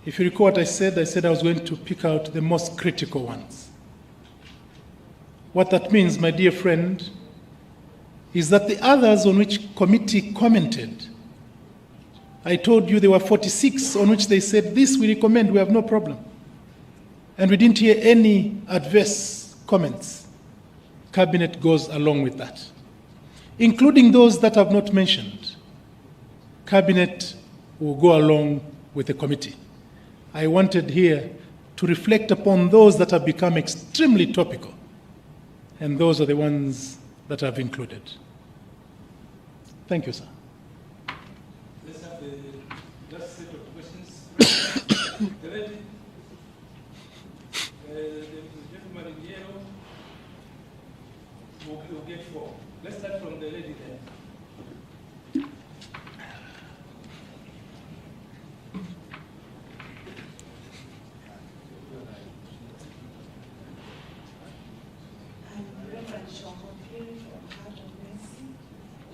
If you recall what I said I was going to pick out the most critical ones. What that means, my dear friend, is that the others on which committee commented, I told you there were 46 on which they said, this we recommend, we have no problem. And we didn't hear any adverse comments. Cabinet goes along with that, including those that I've not mentioned. Cabinet will go along with the committee. I wanted here to reflect upon those that have become extremely topical, and those are the ones that I've included. Thank you, sir. Let's have the last set of questions. The lady, the gentleman in yellow will get 4. Let's start from the lady there.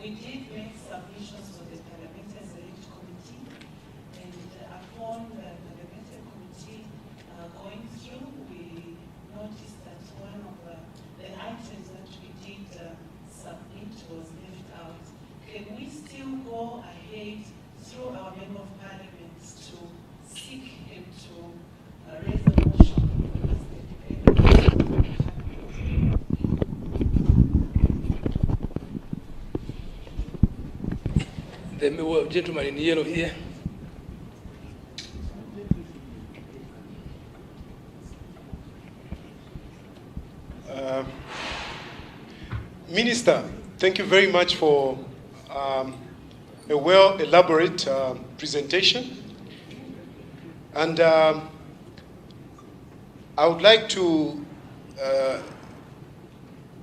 We did make submissions to the Parliamentary Select Committee, and upon the Parliamentary Committee going through, we noticed that one of the items that we did submit was left out. Can we still go ahead through our Member of Parliament to seek him to raise a motion as the debate? The gentleman in yellow here. Minister, thank you very much for a well-elaborate presentation. And I would like to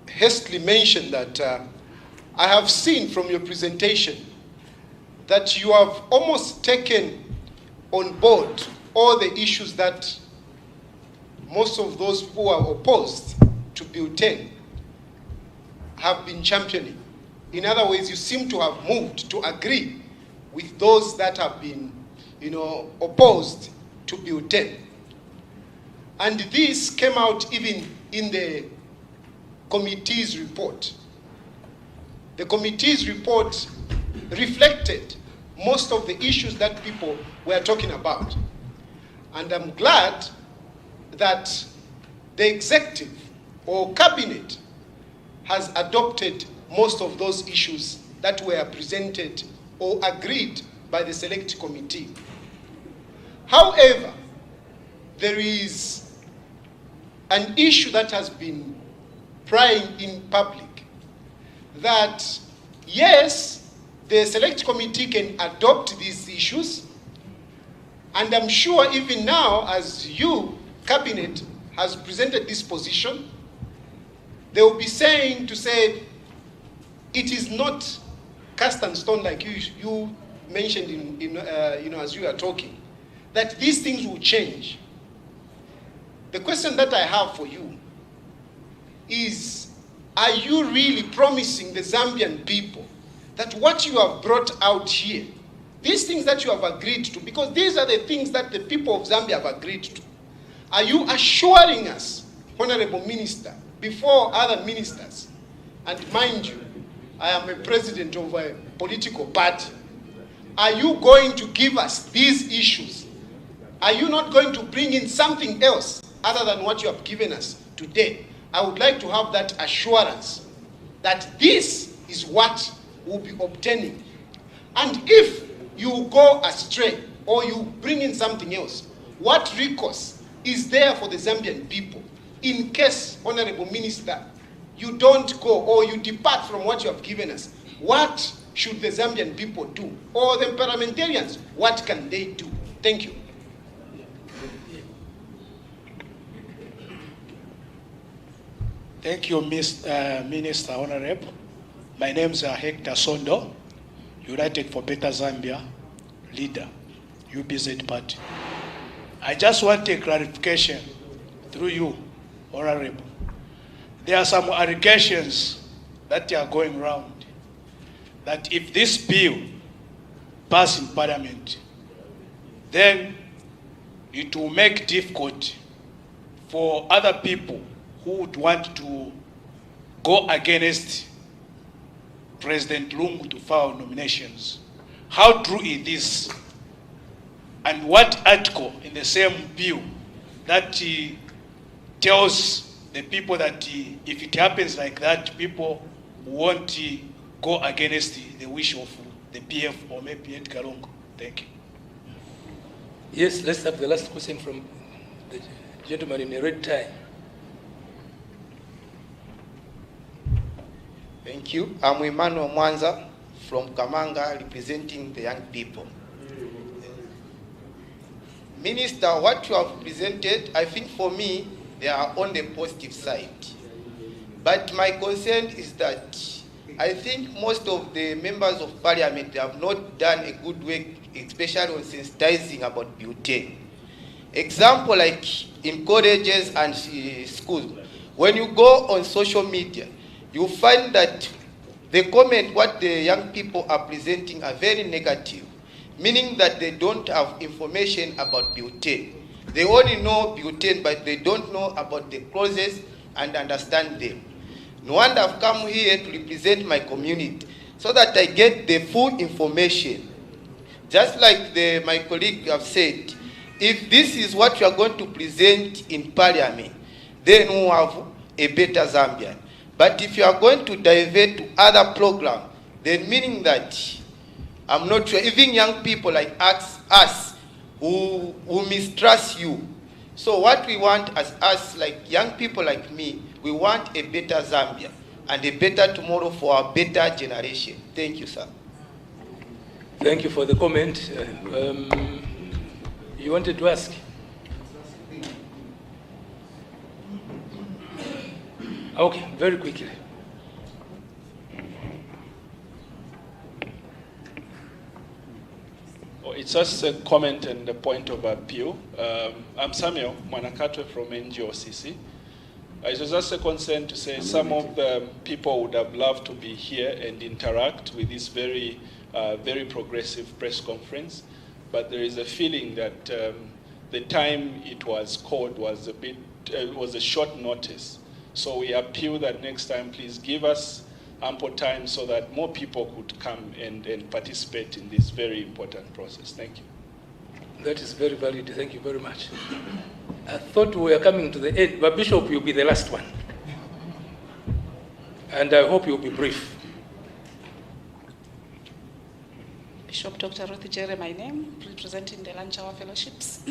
hastily mention that I have seen from your presentation that you have almost taken on board all the issues that most of those who are opposed to Bill 10 have been championing. In other words, you seem to have moved to agree with those that have been, opposed to Bill 10. And this came out even in the committee's report. The committee's report reflected most of the issues that people were talking about. And I'm glad that the executive or cabinet has adopted most of those issues that were presented or agreed by the select committee. However, there is an issue that has been prying in public that, yes, the select committee can adopt these issues, and I'm sure even now, as you, cabinet, has presented this position, they will be saying it is not cast in stone, like you mentioned as you are talking, that these things will change. The question that I have for you is, are you really promising the Zambian people that what you have brought out here, these things that you have agreed to, because these are the things that the people of Zambia have agreed to, are you assuring us, Honorable Minister, before other ministers, and mind you, I am a president of a political party, are you going to give us these issues? Are you not going to bring in something else other than what you have given us today? I would like to have that assurance that this is what we'll be obtaining. And if you go astray or you bring in something else, what recourse is there for the Zambian people in case, Honorable Minister, you don't go or you depart from what you have given us? What should the Zambian people do? Or the parliamentarians, what can they do? Thank you. Thank you, Minister Honorable. My name is Hector Sondo, United for Better Zambia leader, UBZ party. I just want a clarification through you, Honorable. There are some allegations that are going around that if this bill passes in Parliament, then it will make difficult for other people who would want to go against President Lungu to file nominations. How true is this? And what article in the same bill that tells the people that if it happens like that, people won't go against the wish of the PF or maybe Ed Kalongo? Thank you. Yes, let's have the last question from the gentleman in the red tie. Thank you. I'm Emmanuel Mwanza from Kamanga, representing the young people. Minister, what you have presented, I think for me, they are on the positive side. But my concern is that I think most of the members of parliament have not done a good work, especially on sensitizing about butane. Example, like in colleges and schools, when you go on social media, you find that the comment what the young people are presenting are very negative, meaning that they don't have information about butane. They only know butane, but they don't know about the clauses and understand them. No wonder I've come here to represent my community so that I get the full information. Just like my colleague have said, if this is what you are going to present in parliament, then we'll have a better Zambian. But if you are going to divert to other programs, then meaning that I'm not sure, even young people like us who mistrust you. So what we want as us, like young people like me, we want a better Zambia and a better tomorrow for our better generation. Thank you, sir. Thank you for the comment. You wanted to ask? Okay, very quickly. It's just a comment and a point of appeal. I'm Samuel Manakatwe from NGOCC. It was just a concern to say some of the people would have loved to be here and interact with this very, very progressive press conference, but there is a feeling that the time it was called was a short notice. So we appeal that next time, please give us ample time so that more people could come and participate in this very important process. Thank you. That is very valid. Thank you very much. I thought we were coming to the end, but Bishop, you'll be the last one. And I hope you'll be brief. Bishop Dr. Ruth Jere, my name, representing the Lunch Hour Fellowships.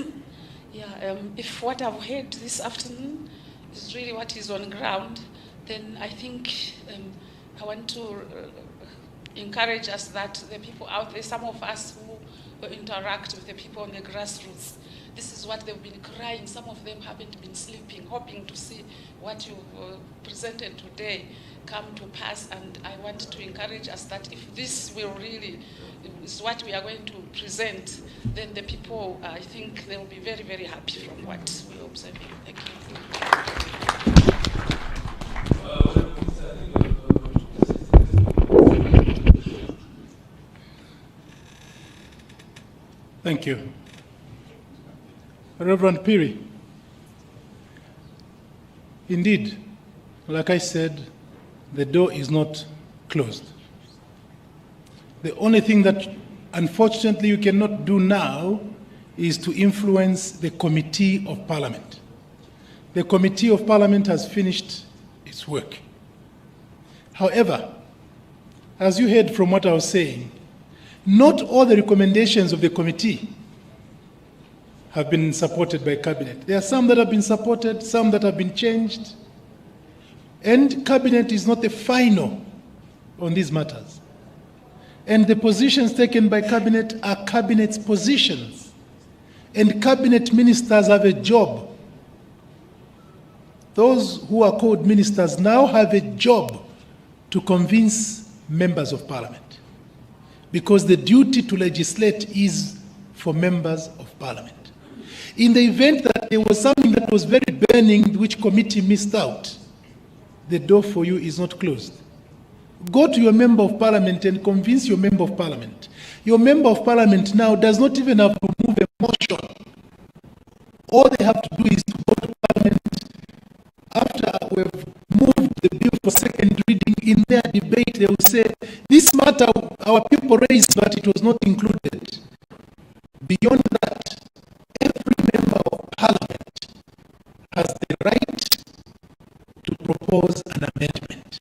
If what I've heard this afternoon is really what is on ground, then I think I want to encourage us that the people out there, some of us who interact with the people on the grassroots, this is what they've been crying. Some of them haven't been sleeping, hoping to see what you presented today come to pass. And I want to encourage us that if this will really is what we are going to present, then the people, I think they will be very, very happy from what we observe. Thank you. Thank you. Reverend Piri, indeed, like I said, the door is not closed. The only thing that, unfortunately, you cannot do now is to influence the Committee of Parliament. The Committee of Parliament has finished its work. However, as you heard from what I was saying, not all the recommendations of the committee have been supported by Cabinet. There are some that have been supported, some that have been changed. And Cabinet is not the final on these matters. And the positions taken by Cabinet are Cabinet's positions. And Cabinet ministers have a job. Those who are called ministers now have a job to convince members of Parliament, because the duty to legislate is for members of Parliament. In the event that there was something that was very burning which committee missed out, the door for you is not closed. Go to your member of parliament and convince your member of parliament. Your member of parliament now does not even have to move a motion. All they have to do is to go to parliament after we've moved the bill for second reading. In their debate, they will say, this matter our people raised, but it was not included. Beyond that, every member of parliament has the right to propose an amendment.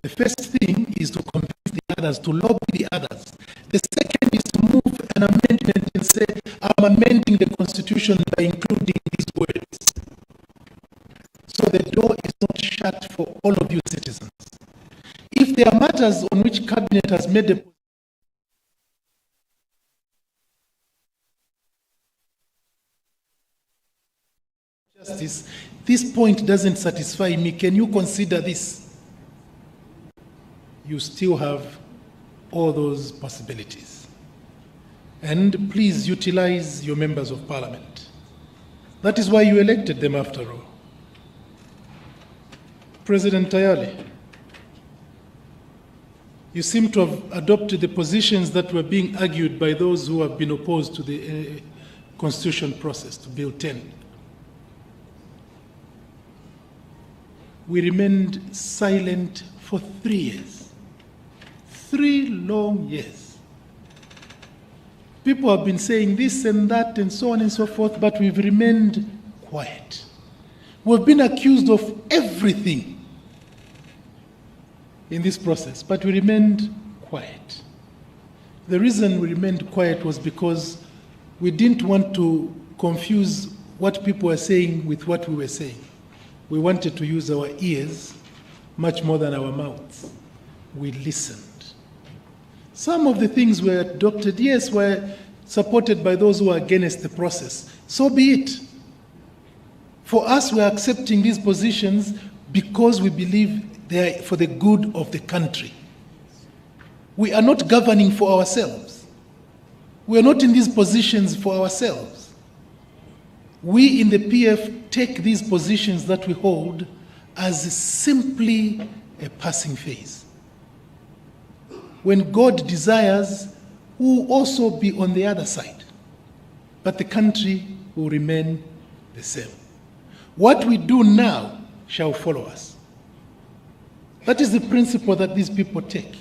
The first thing is to convince the others, to lobby the others. The second is to move an amendment and say, I'm amending the Constitution by including these words. So the door is not shut for all of you citizens. If there are matters on which Cabinet has made a justice, this point doesn't satisfy me, can you consider this? You still have all those possibilities. And please utilize your members of parliament. That is why you elected them after all. President Tayali, you seem to have adopted the positions that were being argued by those who have been opposed to the constitution process, to Bill 10. We remained silent for 3 years. 3 long years. People have been saying this and that and so on and so forth, but we've remained quiet. We've been accused of everything in this process, but we remained quiet. The reason we remained quiet was because we didn't want to confuse what people were saying with what we were saying. We wanted to use our ears much more than our mouths. We listened. Some of the things were adopted, yes, were supported by those who are against the process. So be it. For us, we are accepting these positions because we believe they are for the good of the country. We are not governing for ourselves. We are not in these positions for ourselves. We in the PF take these positions that we hold as simply a passing phase. When God desires, we will also be on the other side. But the country will remain the same. What we do now shall follow us. That is the principle that these people take.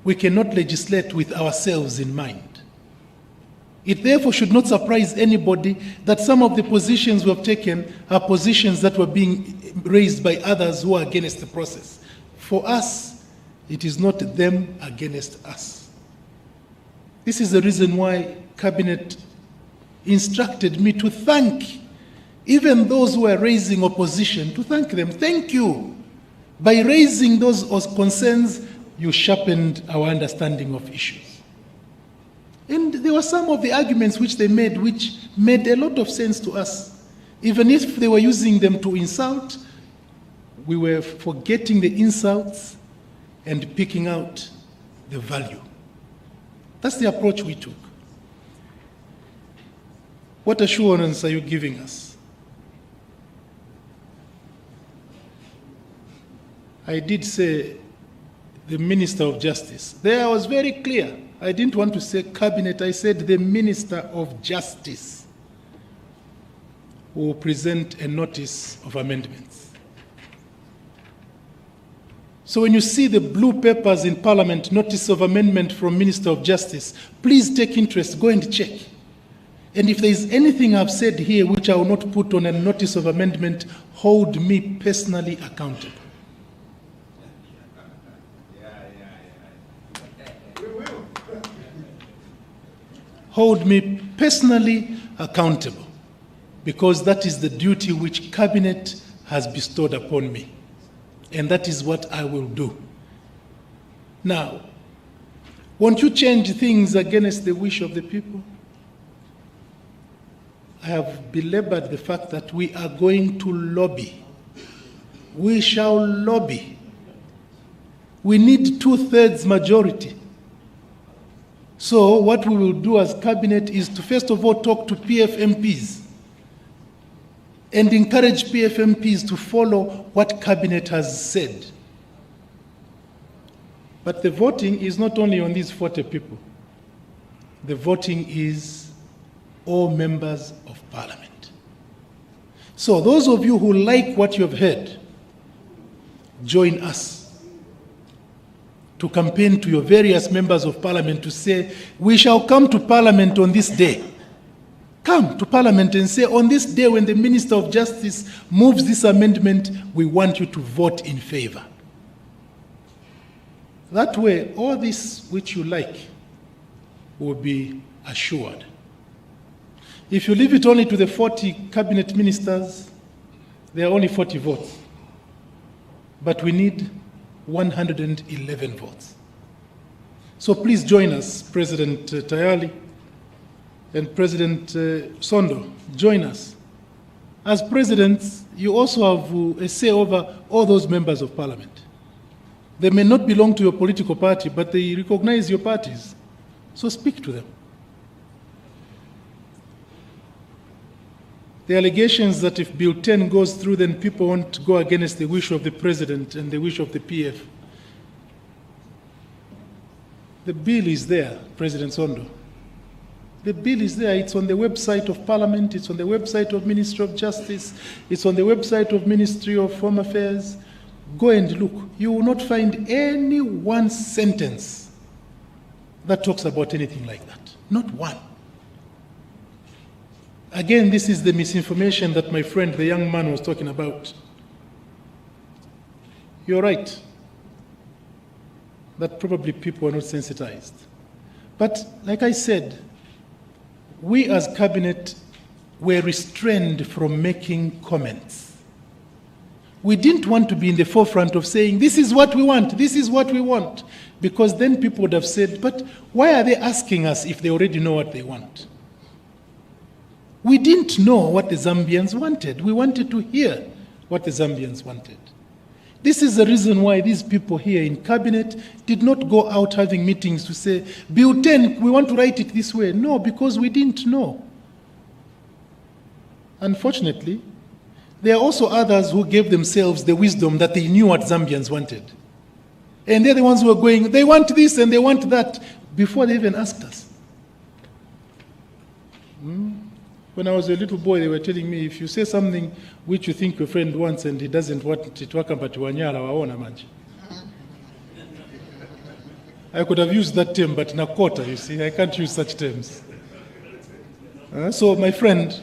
We cannot legislate with ourselves in mind. It therefore should not surprise anybody that some of the positions we have taken are positions that were being raised by others who are against the process. For us, it is not them against us. This is the reason why Cabinet instructed me to thank even those who are raising opposition, to thank them. Thank you. By raising those concerns, you sharpened our understanding of issues. And there were some of the arguments which they made which made a lot of sense to us. Even if they were using them to insult, we were forgetting the insults and picking out the value. That's the approach we took. What assurance are you giving us? I did say the Minister of Justice. There I was very clear. I didn't want to say Cabinet, I said the Minister of Justice will present a notice of amendments. So when you see the blue papers in Parliament, notice of amendment from Minister of Justice, please take interest, go and check. And if there is anything I've said here which I will not put on a notice of amendment, hold me personally accountable. Hold me personally accountable, because that is the duty which Cabinet has bestowed upon me. And that is what I will do. Now, won't you change things against the wish of the people? I have belabored the fact that we are going to lobby. We shall lobby. We need 2/3 majority. So what we will do as Cabinet is to first of all talk to PF MPs and encourage PF MPs to follow what Cabinet has said. But the voting is not only on these 40 people. The voting is all members of parliament. So those of you who like what you have heard, join us to campaign to your various members of parliament to say, we shall come to parliament on this day. Come to parliament and say, on this day when the Minister of Justice moves this amendment, we want you to vote in favor. That way, all this which you like will be assured. If you leave it only to the 40 cabinet ministers, there are only 40 votes. But we need 111 votes. So please join us, President Tayali and President Sondo, join us. As presidents, you also have a say over all those members of parliament. They may not belong to your political party, but they recognize your parties. So speak to them. The allegations that if Bill 10 goes through, then people won't go against the wish of the president and the wish of the PF. The bill is there, President Sondo. The bill is there. It's on the website of Parliament. It's on the website of Ministry of Justice. It's on the website of Ministry of Home Affairs. Go and look. You will not find any one sentence that talks about anything like that. Not one. Again, this is the misinformation that my friend, the young man, was talking about. You're right that probably people are not sensitized. But like I said, we as cabinet were restrained from making comments. We didn't want to be in the forefront of saying, this is what we want, this is what we want, because then people would have said, but why are they asking us if they already know what they want? We didn't know what the Zambians wanted. We wanted to hear what the Zambians wanted. This is the reason why these people here in cabinet did not go out having meetings to say, Bill 10, we want to write it this way. No, because we didn't know. Unfortunately, there are also others who gave themselves the wisdom that they knew what Zambians wanted. And they're the ones who are going, they want this and they want that, before they even asked us. When I was a little boy, they were telling me, if you say something which you think your friend wants and he doesn't want it, I could have used that term, but nakota, you see, I can't use such terms. So my friend,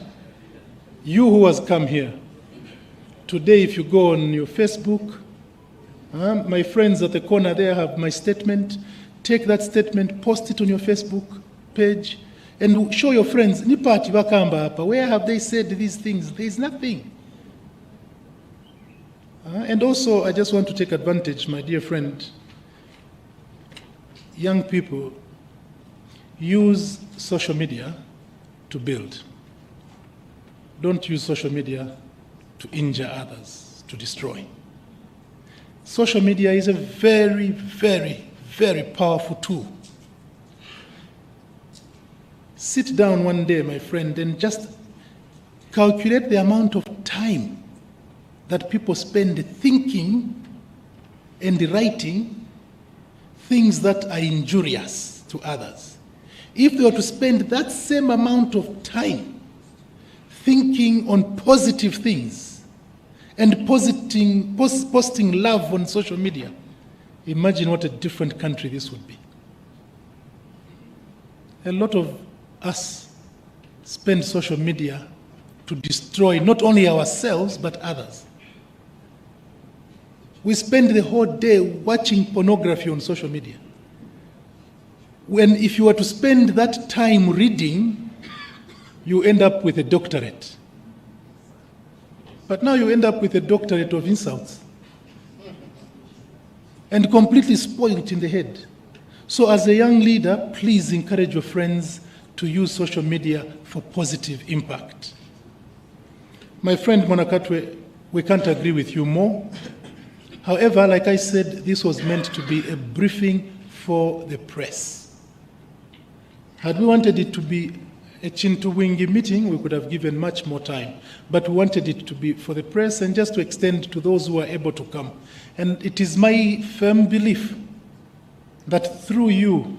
you who has come here, today if you go on your Facebook, my friends at the corner there have my statement. Take that statement, post it on your Facebook page, and show your friends, where have they said these things? There is nothing. And also, I just want to take advantage, my dear friend, young people, use social media to build. Don't use social media to injure others, to destroy. Social media is a very, very, very powerful tool. Sit down one day, my friend, and just calculate the amount of time that people spend thinking and writing things that are injurious to others. If they were to spend that same amount of time thinking on positive things and posting love on social media, imagine what a different country this would be. A lot of us spend social media to destroy not only ourselves but others. We spend the whole day watching pornography on social media. When if you were to spend that time reading, you end up with a doctorate. But now you end up with a doctorate of insults and completely spoiled in the head. So as a young leader, please encourage your friends to use social media for positive impact. My friend Monakatwe, we can't agree with you more. However, like I said, this was meant to be a briefing for the press. Had we wanted it to be a Chintuwingi meeting, we could have given much more time. But we wanted it to be for the press and just to extend to those who are able to come. And it is my firm belief that through you,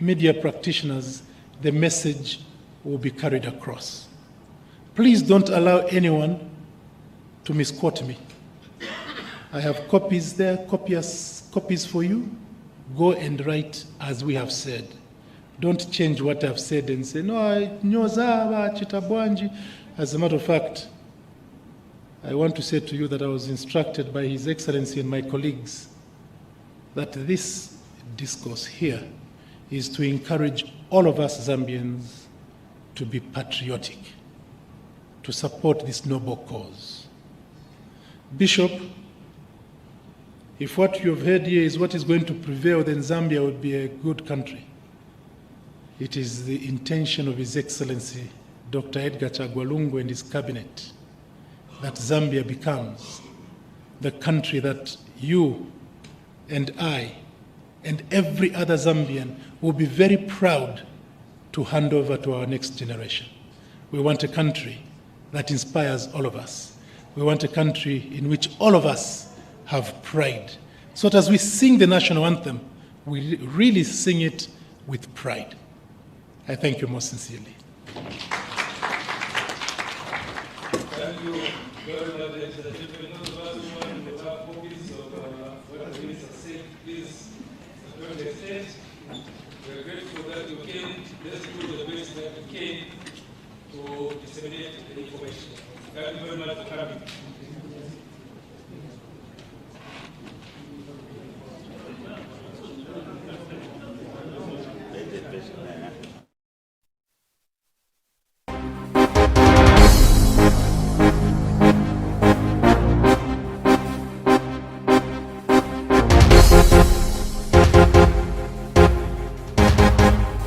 media practitioners, the message will be carried across. Please don't allow anyone to misquote me. I have copies there, copies for you. Go and write as we have said. Don't change what I've said and say, no, nyoza chitabwanji. As a matter of fact, I want to say to you that I was instructed by His Excellency and my colleagues that this discourse here is to encourage all of us Zambians to be patriotic, to support this noble cause. Bishop, if what you've heard here is what is going to prevail, then Zambia would be a good country. It is the intention of His Excellency, Dr. Edgar Chagwa Lungu and his cabinet, that Zambia becomes the country that you and I and every other Zambian will be very proud to hand over to our next generation. We want a country that inspires all of us. We want a country in which all of us have pride. So that as we sing the national anthem, we really sing it with pride. I thank you most sincerely. Thank you very much, ladies and gentlemen. Those of us who want to have copies of what the minister said, please don't hesitate. We're grateful that you came. Let's do the best that we can to disseminate the information. Thank you very much for coming.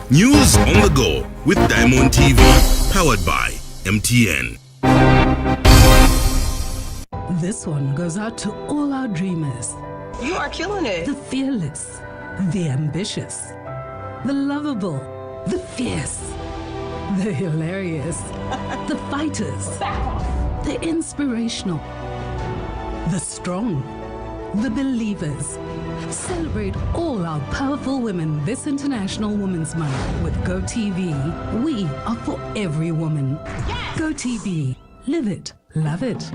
News on the go with Diamond TV, powered by MTN. This one goes out to all our dreamers. You are killing it. The fearless, the ambitious, the lovable, the fierce, the hilarious, the fighters, the inspirational, the strong, the believers. Celebrate all our powerful women this International Women's Month with GoTV. We are for every woman. Yes! GoTV. Live it. Love it.